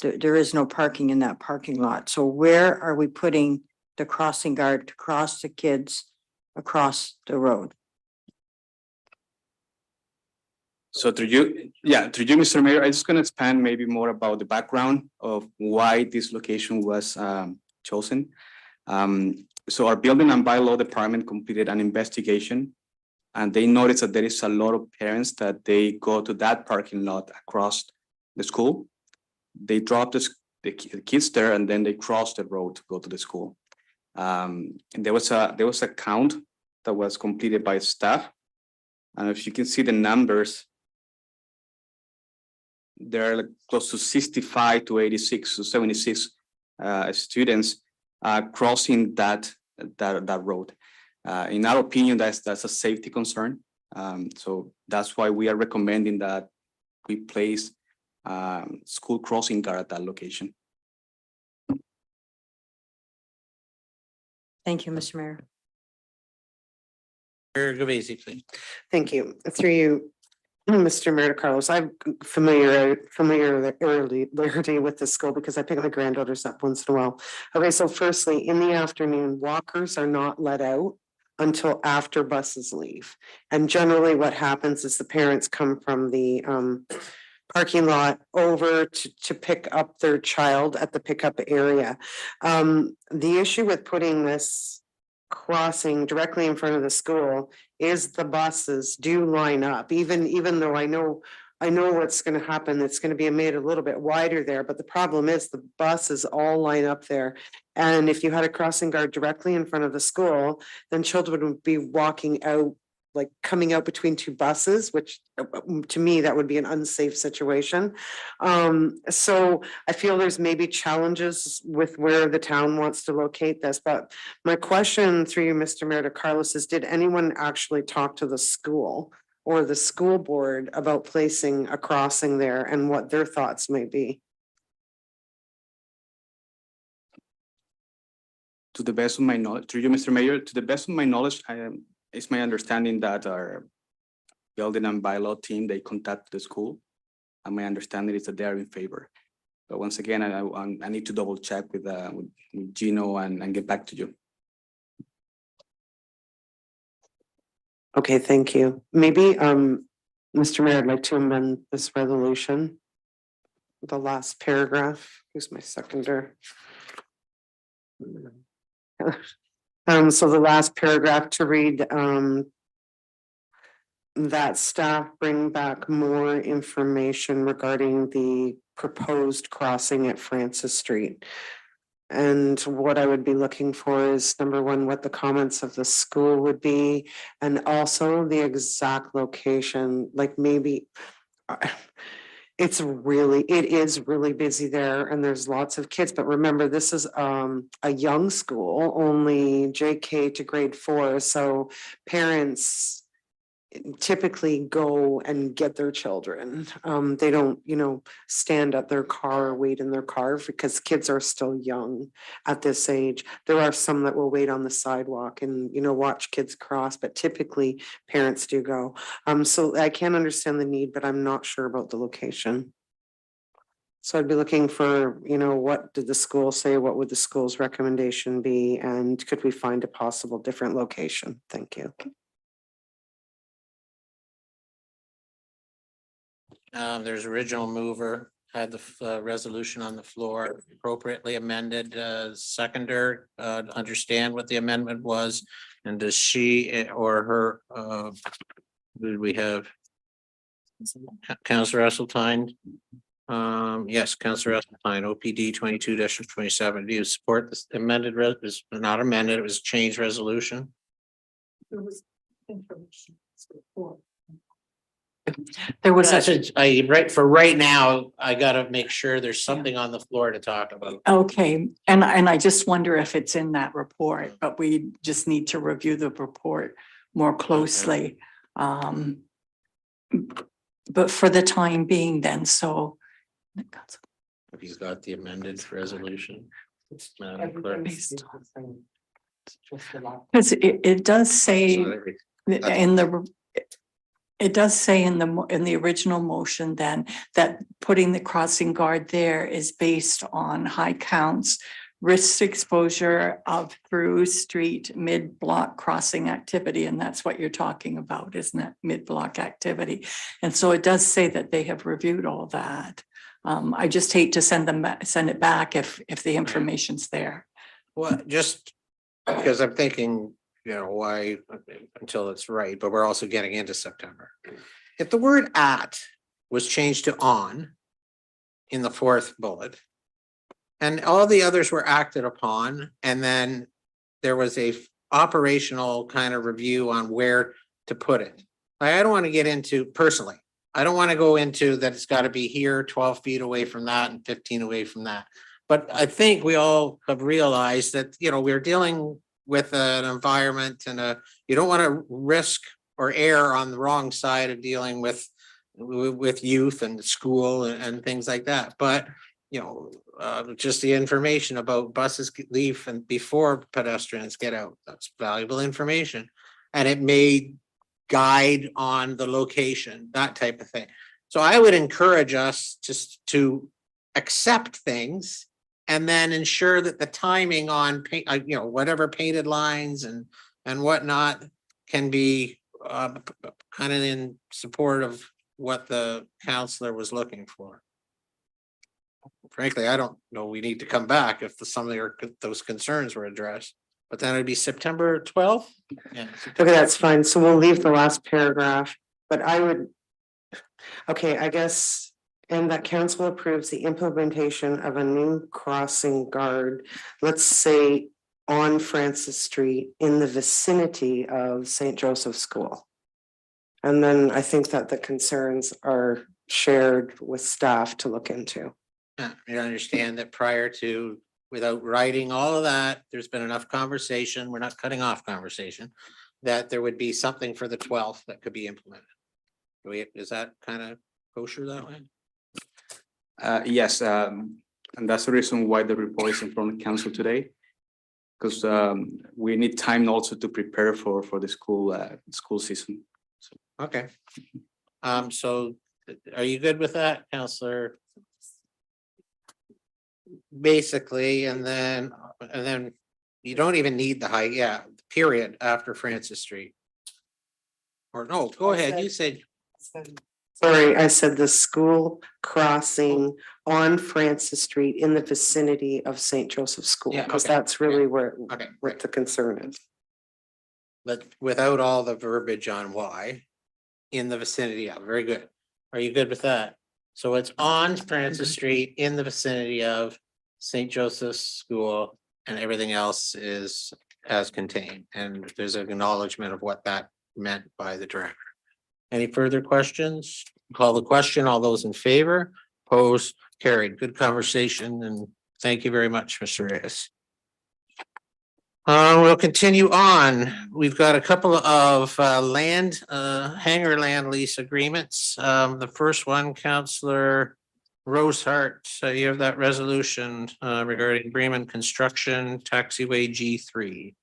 there is no parking in that parking lot. So where are we putting the crossing guard to cross the kids across the road? So through you, Mr. Mayor, I'm just going to expand maybe more about the background of why this location was chosen. So our building and bylaw department completed an investigation, and they noticed that there is a lot of parents that they go to that parking lot across the school. They drop the kids there, and then they cross the road to go to the school. And there was a count that was completed by staff, and if you can see the numbers, there are like close to 65 to 86 to 76 students crossing that road. In our opinion, that's a safety concern. So that's why we are recommending that we place school crossing guard at that location. Thank you, Mr. Mayor. Govesi, please. Thank you. Through you, Mr. Mayor Carlos, I'm familiarity with the school because I pick my granddaughters up once in a while. Okay, so firstly, in the afternoon, walkers are not let out until after buses leave. And generally what happens is the parents come from the parking lot over to pick up their child at the pickup area. The issue with putting this crossing directly in front of the school is the buses do line up, even though I know what's gonna happen. It's gonna be made a little bit wider there, but the problem is the buses all line up there. And if you had a crossing guard directly in front of the school, then children would be walking out, like coming out between two buses, which to me, that would be an unsafe situation. So I feel there's maybe challenges with where the town wants to locate this, but my question through you, Mr. Mayor, to Carlos is, did anyone actually talk to the school or the school board about placing a crossing there and what their thoughts might be? To the best of my knowledge, through you, Mr. Mayor, to the best of my knowledge, it's my understanding that our building and bylaw team, they contact the school. And my understanding is that they are in favor. But once again, I need to double check with Gino and get back to you. Okay, thank you. Maybe, Mr. Mayor, I'd like to amend this resolution. The last paragraph, who's my seconder? So the last paragraph to read, that staff bring back more information regarding the proposed crossing at Francis Street. And what I would be looking for is, number one, what the comments of the school would be, and also the exact location, like maybe it is really busy there and there's lots of kids, but remember, this is a young school, only JK to grade 4. So parents typically go and get their children. They don't, stand at their car or wait in their car because kids are still young at this age. There are some that will wait on the sidewalk and, watch kids cross, but typically parents do go. So I can understand the need, but I'm not sure about the location. So I'd be looking for, what did the school say? What would the school's recommendation be? And could we find a possible different location? Thank you. There's original mover, had the resolution on the floor appropriately amended, seconder, understand what the amendment was. And does she or her, who did we have? Councillor Esseltine. Yes, Councillor Esseltine, OPD 22-27. Do you support this amended not amended, it was changed resolution? There was information before. There was right now, I gotta make sure there's something on the floor to talk about. Okay, and I just wonder if it's in that report, but we just need to review the report more closely. But for the time being then, so. If he's got the amended resolution. Madam Clerk. Because it does say in the. It does say in the original motion then that putting the crossing guard there is based on high counts, risk exposure of through street mid-block crossing activity. And that's what you're talking about, isn't it? Mid-block activity. And so it does say that they have reviewed all that. I just hate to send it back if the information's there. Well, just because I'm thinking, why until it's right, but we're also getting into September. If the word at was changed to on in the 4th bullet, and all the others were acted upon, and then there was a operational kind of review on where to put it. I don't want to get into personally. I don't want to go into that it's got to be here 12 feet away from that and 15 away from that. But I think we all have realized that, we're dealing with an environment and you don't want to risk or err on the wrong side of dealing with youth and school and things like that. But, just the information about buses leave and before pedestrians get out, that's valuable information. And it may guide on the location, that type of thing. So I would encourage us just to accept things and then ensure that the timing on whatever painted lines and and whatnot can be kind of in support of what the counselor was looking for. Frankly, I don't know, we need to come back if some of those concerns were addressed, but then it'd be September 12th. Yeah. Okay, that's fine. So we'll leave the last paragraph, but I would. Okay, I guess, and that council approves the implementation of a new crossing guard, let's say on Francis Street in the vicinity of St. Joseph's School. And then I think that the concerns are shared with staff to look into. You understand that prior to, without writing all of that, there's been enough conversation, we're not cutting off conversation, that there would be something for the 12th that could be implemented. Is that kind of kosher that way? Yes, and that's the reason why the report is in front of council today. Because we need time also to prepare for the school season. So. Okay. So are you good with that, Counselor? Basically, and then you don't even need the height, yeah, period after Francis Street. Or no, go ahead, you said. Sorry, I said the school crossing on Francis Street in the vicinity of St. Joseph's School, Yeah, because okay. that's really where, Okay, what the concern is. but without all the verbiage on why, in the vicinity of, very good. Are you good with that? So it's on Francis Street in the vicinity of St. Joseph's School, and everything else is as contained, and there's an acknowledgement of what that meant by the director. Any further questions? Call the question. All those in favor? Opposed? Carried. Good conversation, and thank you very much, Mr. Reyes. We'll continue on. We've got a couple of hangar land lease agreements. The first one, Councillor Rosehart, you have that resolution regarding Bremen Construction Taxiway G3.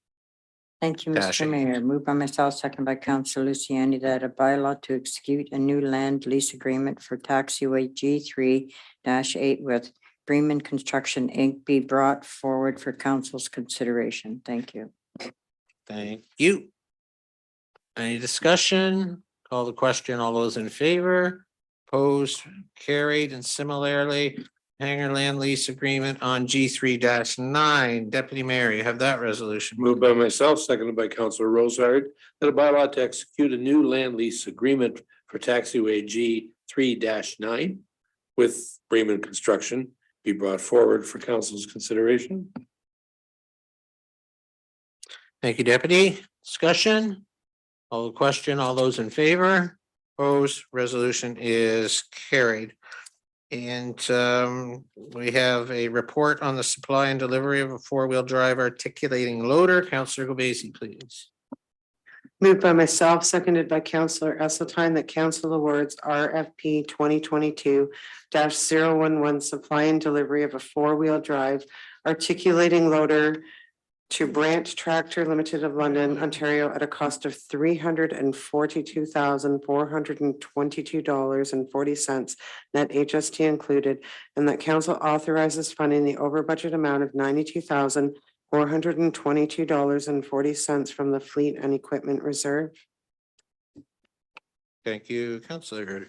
Thank you, Dash Mr. eight. Mayor. Moved by myself, second by Council Luciani, that a bylaw to execute a new land lease agreement for taxiway G3-8 with Bremen Construction Inc. be brought forward for council's consideration. Thank you. Thank you. Any discussion? Call the question. All those in favor? Opposed? Carried. And similarly, hangar land lease agreement on G3-9. Deputy Mayor, you have that resolution. Moved by myself, seconded by Councillor Rosehart, that a bylaw to execute a new land lease agreement for taxiway G3-9 with Bremen Construction be brought forward for council's consideration. Thank you, Deputy. Discussion? All the question, all those in favor? Opposed? Resolution is carried. And we have a report on the supply and delivery of a four-wheel drive articulating loader. Councillor Gobasi, please. Moved by myself, seconded by Councillor Esseltine, that council awards RFP 2022-011 supply and delivery of a four-wheel drive articulating loader to Brandt Tractor Limited of London, Ontario, at a cost of $342,422.40, net HST included, and that council authorizes funding the over budget amount of $92,422.40 from the Fleet and Equipment Reserve. Thank you, Councillor.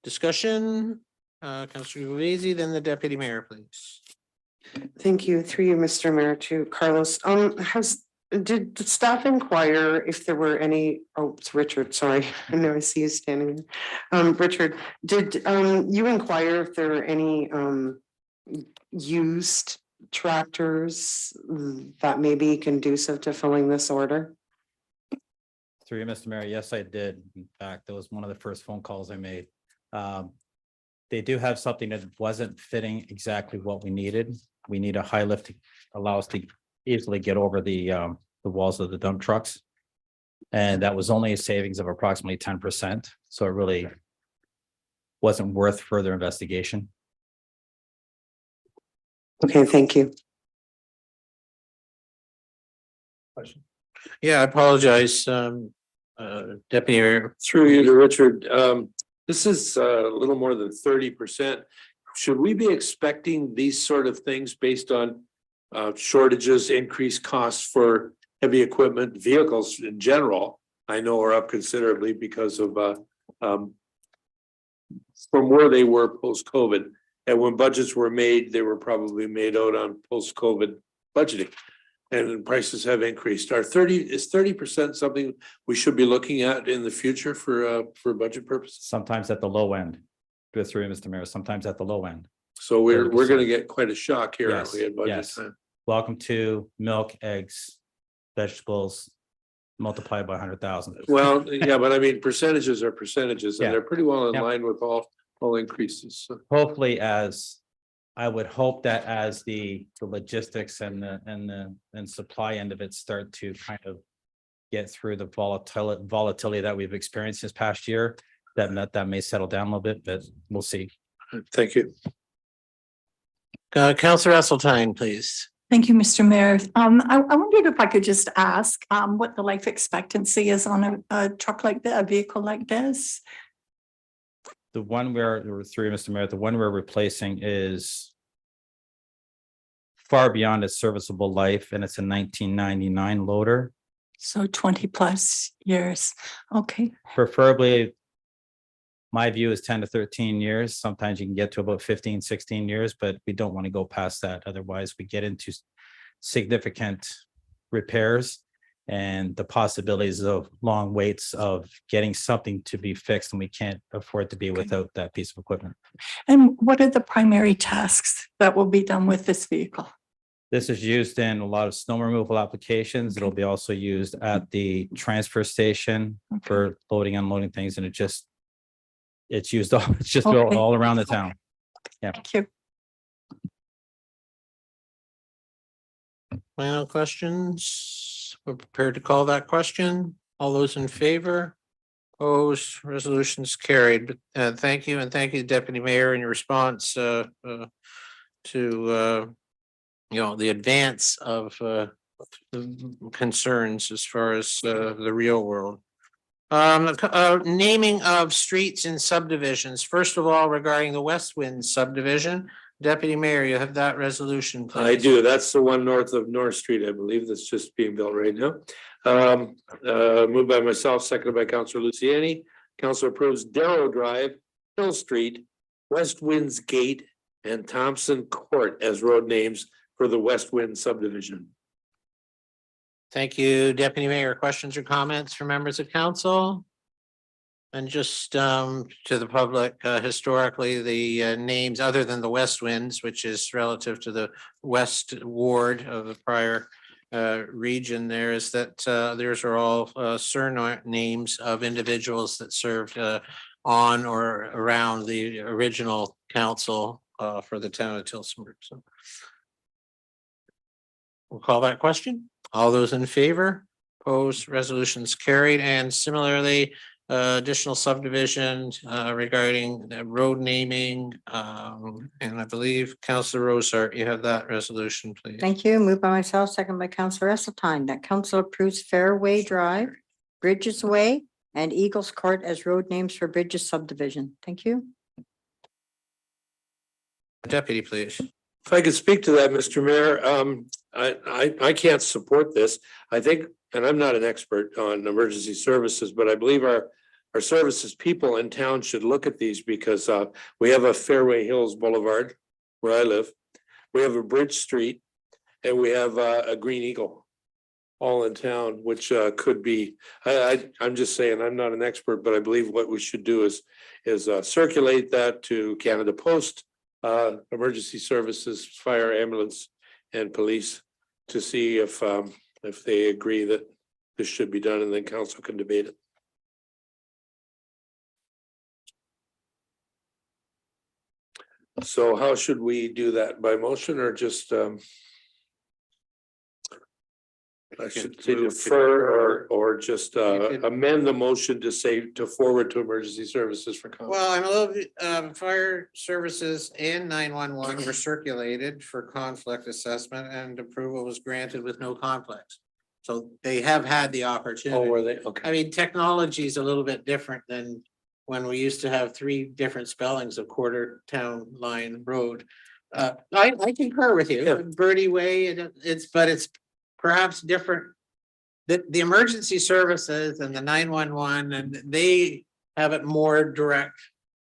Discussion, Councillor Gobasi, then the Deputy Mayor, please. Thank you. Through you, Mr. Mayor, to Carlos. Did staff inquire if there were any, oh, it's Richard, sorry. I know I see you standing here. Richard, did you inquire if there were any used tractors that may be conducive to filling this order? Through you, Mr. Mayor, yes, I did. In fact, that was one of the first phone calls I made. They do have something that wasn't fitting exactly what we needed. We need a high lift to allow us to easily get over the walls of the dump trucks. And that was only a savings of approximately 10%. So it really wasn't worth further investigation. Okay, thank you. Question. Yeah, I apologize, Deputy Mayor. Through you to Richard, this is a little more than 30%. Should we be expecting these sort of things based on shortages, increased costs for heavy equipment, vehicles in general, I know are up considerably because of from where they were post-COVID. And when budgets were made, they were probably made out on post-COVID budgeting. And prices have increased. Is 30% something we should be looking at in the future for budget purposes? Sometimes at the low end, through Mr. Mayor, sometimes at the low end. So we're 30%. gonna get quite a shock here, aren't Yes, we, at budget yes. time? Welcome to milk, eggs, vegetables, multiplied by 100,000. Well, yeah, but I mean, percentages are percentages and Yeah. they're pretty well in Yeah. line with all increases. So Hopefully, I would hope that as the logistics and supply end of it start to kind of get through the volatility that we've experienced this past year, that may settle down a little bit, but we'll see. Thank you. Councillor Esseltine, please. Thank you, Mr. Mayor. I wondered if I could just ask what the life expectancy is on a truck like that, a vehicle like this? The one through Mr. Mayor, the one we're replacing is far beyond its serviceable life, and it's a 1999 loader. So 20+ years. Okay. Preferably, my view is 10 to 13 years. Sometimes you can get to about 15, 16 years, but we don't want to go past that. Otherwise, we get into significant repairs and the possibilities of long waits of getting something to be fixed, and we can't afford to be without that piece of equipment. And what are the primary tasks that will be done with this vehicle? This is used in a lot of snow removal applications. It'll be also used at the transfer station for loading, unloading things, and it's just Okay. all around the town. Yeah. Thank you. Final questions? We're prepared to call that question. All those in favor? Opposed, resolutions carried. Thank you, and thank you, Deputy Mayor, in your response to the advance of the concerns as far as the real world. Naming of streets and subdivisions. First of all, regarding the West Wind subdivision, Deputy Mayor, you have that resolution, please. I do. That's the one north of North Street, I believe, that's just being built right now. Moved by myself, seconded by Councillor Luciani. Council approves Darrow Drive, Hill Street, West Wind's Gate, and Thompson Court as road names for the West Wind subdivision. Thank you, Deputy Mayor. Questions or comments from members of council? And just to the public, historically, the names other than the West Winds, which is relative to the West Ward of the prior region, there is that theirs are all surnames of individuals that served on or around the original council for the town of Tillsonburg. So we'll call that question. All those in favor? Opposed, resolutions carried. And similarly, additional subdivision regarding road naming. And I believe Councillor Rosart, you have that resolution, please. Thank you. Moved by myself, second by Councillor Esseltine, that council approves Fairway Drive, Bridges Way, and Eagles Court as road names for Bridges subdivision. Thank you. Deputy, please. If I could speak to that, Mr. Mayor, I can't support this. I think, and I'm not an expert on emergency services, but I believe our services people in town should look at these because we have a Fairway Hills Boulevard where I live. We have a Bridge Street and we have a Green Eagle all in town, which could be, I'm just saying, I'm not an expert, but I believe what we should do is circulate that to Canada Post, emergency services, fire, ambulance, and police to see if they agree that this should be done, and then council can debate it. So how should we do that? By motion or just I should say defer or just amend the motion to say to forward to emergency services for comment? Well, I'm a little, fire services and 911 were circulated for conflict assessment and approval was granted with no conflicts. So they have had the opportunity. Oh, were they? Okay. I mean, technology is a little bit different than when we used to have 3 different spellings of Quarter Town Line Road. I concur with you. Yeah. Birdie Way, it's perhaps different the emergency services and the 911, and they have it more direct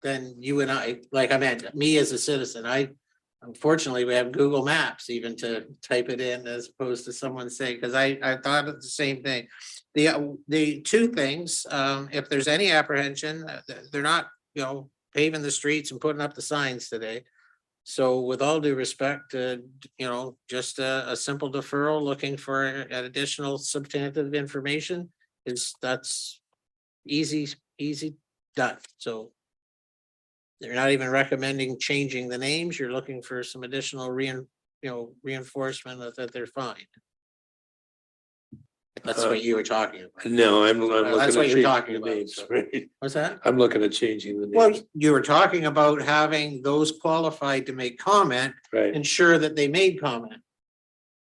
than you and I, like I meant, me as a citizen, unfortunately, we have Google Maps even to type it in as opposed to someone saying, because I thought of the same thing. The two things, if there's any apprehension, they're not, paving the streets and putting up the signs today. So with all due respect, just a simple deferral, looking for an additional substantive information that's easy done. So they're not even recommending changing the names. You're looking for some additional reinforcement that they're fine. That's what you were talking about. No, I'm That's looking what at you're talking changing the about. names. So- Right? What's that? I'm looking at changing the Well, names. you were talking about having those qualified to make comment, Right. ensure that they made comment.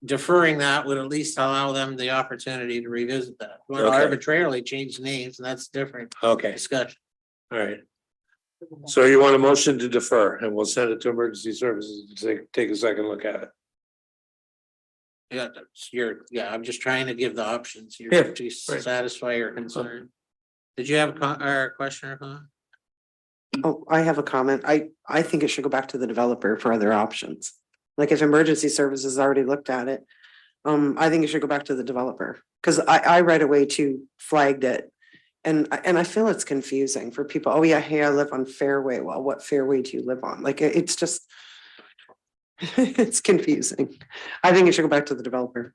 Deferring that would at least allow them the opportunity to revisit that. Well, Okay. arbitrarily change names, and that's different Okay, discussion. all right. So you want a motion to defer and we'll send it to emergency services to take a second look at it. Yeah, I'm just trying to give the options here Yeah, to right. satisfy your concern. Did you have a question or comment? Oh, I have a comment. I think it should go back to the developer for other options. Like if emergency services already looked at it, I think it should go back to the developer. Cause I right away too flagged it. And I feel it's confusing for people. Oh yeah, hey, I live on Fairway. Well, what Fairway do you live on? Like it's just. It's confusing. I think it should go back to the developer.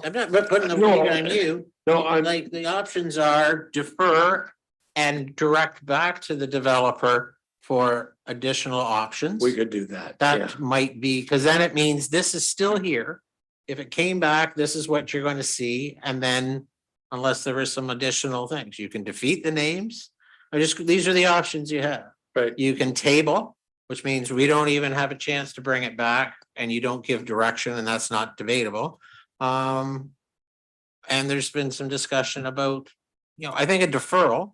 I'm not putting the No, weight on you. No, I'm Like the options are defer and direct back to the developer for additional options. we could do that. Yeah. That might be, because then it means this is still here. If it came back, this is what you're going to see. And then unless there are some additional things, you can defeat the names. These are the options you have. Right. You can table, which means we don't even have a chance to bring it back and you don't give direction, and that's not debatable. And there's been some discussion about, I think a deferral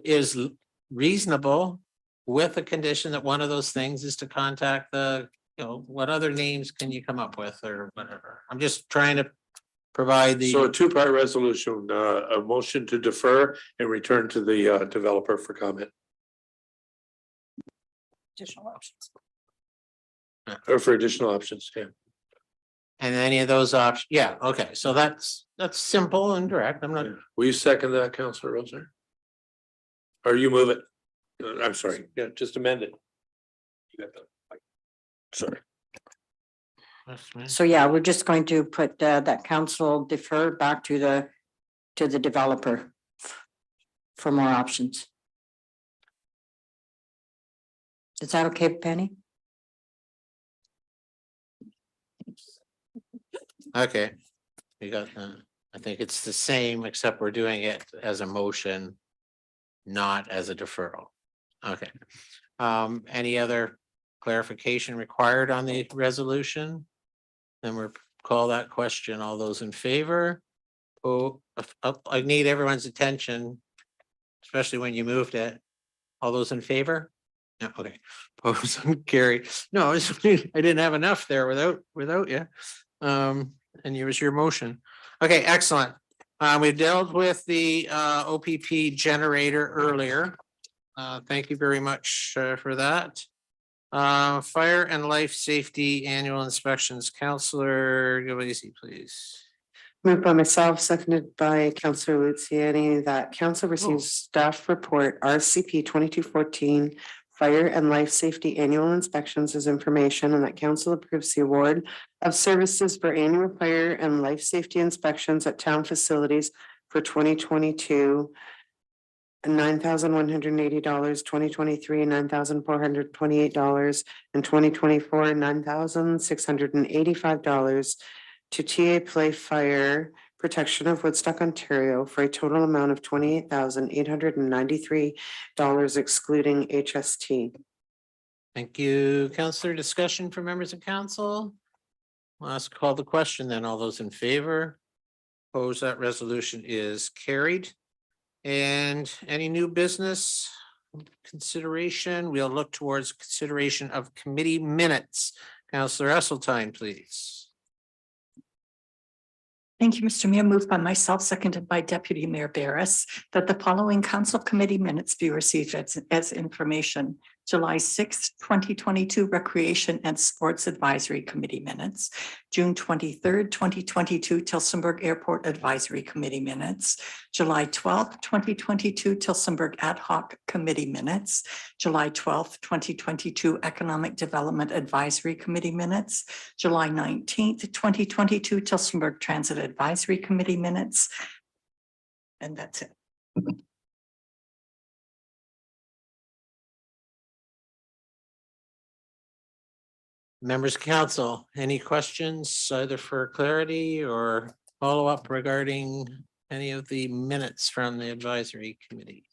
is reasonable with the condition that one of those things is to contact the, what other names can you come up with or whatever. I'm just trying to provide So a the, two-part resolution, a motion to defer and return to the developer for comment. Additional options. Or for additional options, yeah. and any of those options. Yeah, okay. So that's simple and direct. I'm not, Will you second that, Councillor Roser? Or you move it? I'm sorry, yeah, just amend it. You got the. Sorry. So yeah, we're just going to put that council defer back to the developer for more options. Is that okay, Penny? Okay. We got, I think it's the same, except we're doing it as a motion, not as a deferral. Okay. Any other clarification required on the resolution? Then we're call that question. All those in favor? Oh, I need everyone's attention, especially when you moved it. All those in favor? No, okay. Opposed and carried. No, I didn't have enough there without you. And it was your motion. Okay, excellent. We dealt with the OPP generator earlier. Thank you very much for that. Fire and life safety annual inspections, Councillor Gavesi, please. Moved by myself, seconded by Councillor Luciani, that council receives staff report RCP 2214 Fire and Life Safety Annual Inspections as information, and that council approves the award of services for annual fire and life safety inspections at town facilities for 2022. $9,180, 2023, $9,428, and 2024, $9,685 to TA Play Fire Protection of Woodstock, Ontario, for a total amount of $28,893 excluding HST. Thank you, Councillor. Discussion for members of council? Last call the question, then. All those in favor? Opposed, that resolution is carried. And any new business? consideration. We'll look towards consideration of committee minutes. Councillor Esseltine, please. Thank you, Mr. Mayor. Moved by myself, seconded by Deputy Mayor Barris, that the following council committee minutes be received as information. July 6th, 2022 Recreation and Sports Advisory Committee minutes. June 23rd, 2022 Tillsonburg Airport Advisory Committee minutes. July 12th, 2022 Tillsonburg Ad Hoc Committee minutes. July 12th, 2022 Economic Development Advisory Committee minutes. July 19th, 2022 Tillsonburg Transit Advisory Committee minutes. And that's it. Members of council, any questions either for clarity or follow-up regarding any of the minutes from the advisory committee?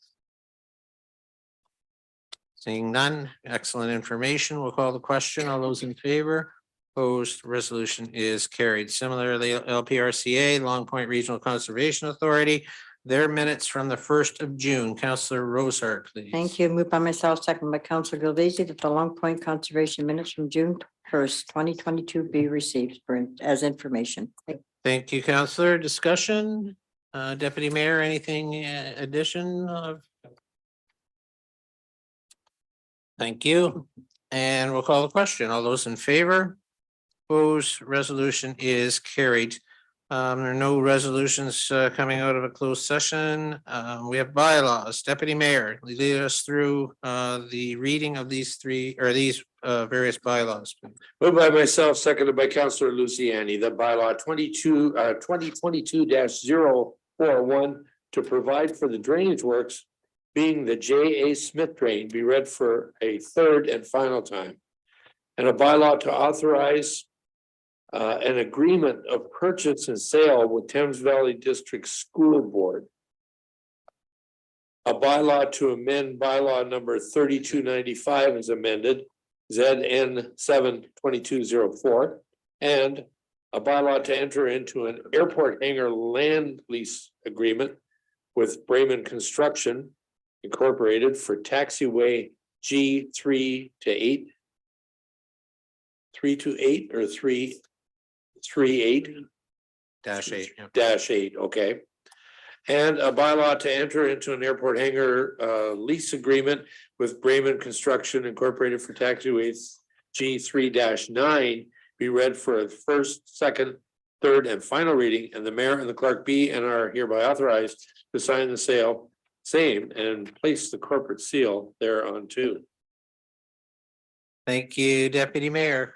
Seeing none, excellent information. We'll call the question. All those in favor? Opposed, resolution is carried. Similarly, LPRCA, Long Point Regional Conservation Authority, their minutes from the 1st of June. Councillor Rosehart, please. Thank you. Moved by myself, second by Councillor Gilvezi, that the Long Point Conservation minutes from June 1st, 2022 be received as information. Thank you, Councillor. Discussion? Deputy Mayor, anything addition of? Thank you. And we'll call the question. All those in favor? Opposed, resolution is carried. There are no resolutions coming out of a closed session. We have bylaws. Deputy Mayor, lead us through the reading of these various bylaws. Moved by myself, seconded by Councillor Luciani, that bylaw 2022-041 to provide for the drainage works being the J.A. Smith drain be read for a third and final time. And a bylaw to authorize an agreement of purchase and sale with Thames Valley District School Board. A bylaw to amend bylaw number 3295 is amended, ZN 72204, and a bylaw to enter into an airport hangar land lease agreement with Bremen Construction Incorporated for taxiway G3 to 8. 3 to 8 or 3 8 -8. Yeah. -8, okay. And a bylaw to enter into an airport hangar lease agreement with Bremen Construction Incorporated for taxiways G3-9 be read for a first, second, third, and final reading, and the mayor and the clerk be and are hereby authorized to sign the same and place the corporate seal thereon too. Thank you, Deputy Mayor.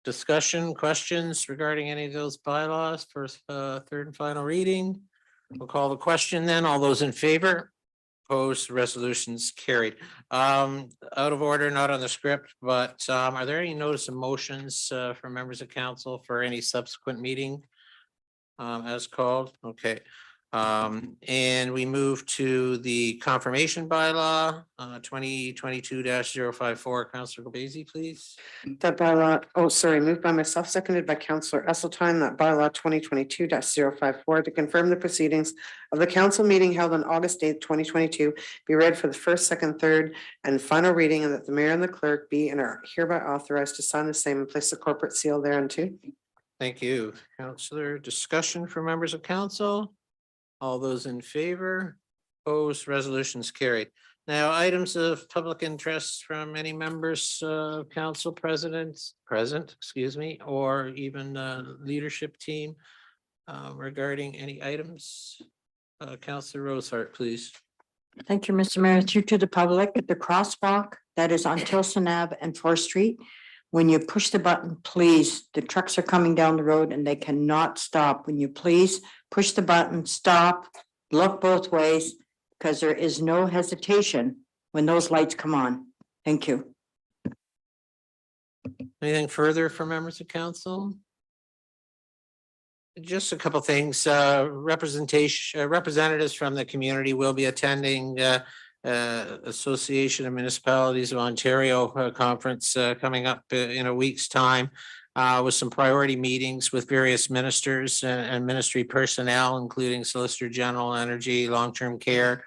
Discussion, questions regarding any of those bylaws for third and final reading? We'll call the question then. All those in favor? Opposed, resolutions carried. Out of order, not on the script, but are there any notice of motions from members of council for any subsequent meeting as called? Okay. And we move to the confirmation bylaw 2022-054. Councillor Gilbezi, please. That bylaw, moved by myself, seconded by Councillor Esseltine, that bylaw 2022-054 to confirm the proceedings of the council meeting held on August 8th, 2022 be read for the first, second, third, and final reading, and that the mayor and the clerk be and are hereby authorized to sign the same and place the corporate seal thereunto. Thank you, Councillor. Discussion for members of council? All those in favor? Opposed, resolutions carried. Now, items of public interest from any members of council present, or even leadership team regarding any items. Councillor Rosehart, please. Thank you, Mr. Mayor. Through to the public, at the crosswalk that is on Tilson Ave and 4th Street. When you push the button, please, the trucks are coming down the road and they cannot stop. When you please push the button, stop, look both ways, because there is no hesitation when those lights come on. Thank you. Anything further from members of council? Just a couple things. Representatives from the community will be attending Association of Municipalities of Ontario conference coming up in a week's time with some priority meetings with various ministers and ministry personnel, including Solicitor General, Energy, Long-Term Care,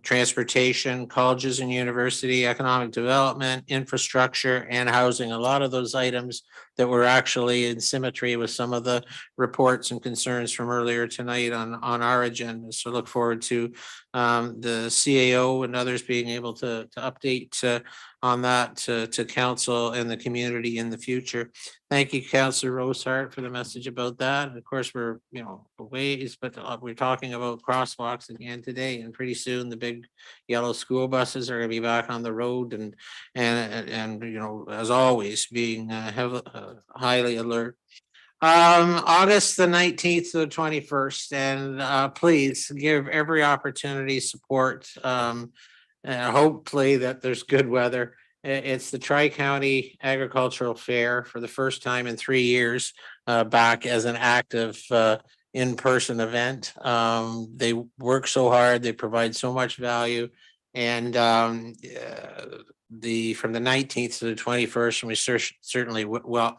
transportation, colleges and university, economic development, infrastructure, and housing. A lot of those items that were actually in symmetry with some of the reports and concerns from earlier tonight on our agenda. So look forward to the CAO and others being able to update on that to council and the community in the future. Thank you, Councillor Rosehart, for the message about that. And of course, we're, ways, but we're talking about crosswalks again today, and pretty soon the big yellow school buses are going to be back on the road, and as always, being highly alert. August the 19th to the 21st, and please give every opportunity support. Hopefully that there's good weather. It's the Tri-County Agricultural Fair for the first time in 3 years, back as an active in-person event. They work so hard, they provide so much value, and from the 19th to the 21st, and we certainly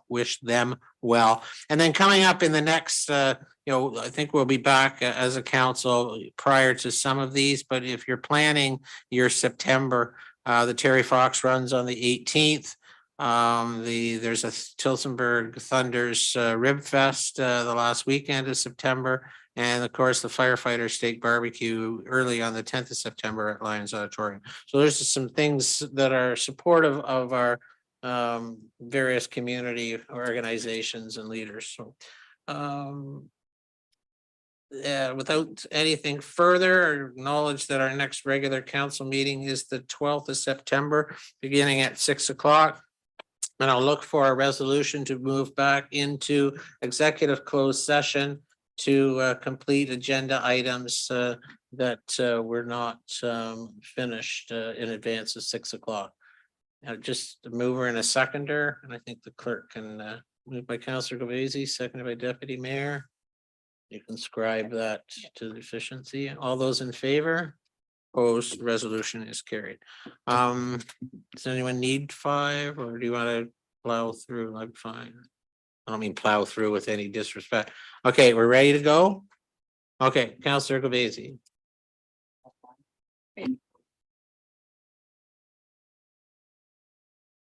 wish them well. And then coming up in the next, I think we'll be back as a council prior to some of these, but if you're planning your September, the Terry Fox runs on the 18th. There's a Tillsonburg Thunders Rib Fest the last weekend of September. And of course, the firefighter steak barbecue early on the 10th of September at Lions Auditorium. So there's just some things that are supportive of our various community organizations and leaders. So without anything further, acknowledge that our next regular council meeting is the 12th of September, beginning at 6 o'clock. And I'll look for a resolution to move back into executive closed session to complete agenda items that were not finished in advance of 6 o'clock. Just a mover and a seconder, and I think the clerk can move by Councillor Govesi, seconded by Deputy Mayor. You can scribe that to the efficiency. All those in favor? Opposed, resolution is carried. Does anyone need 5, or do you want to plow through? I'm fine. I don't mean plow through with any disrespect. Okay, we're ready to go. Okay, Councillor Govesi.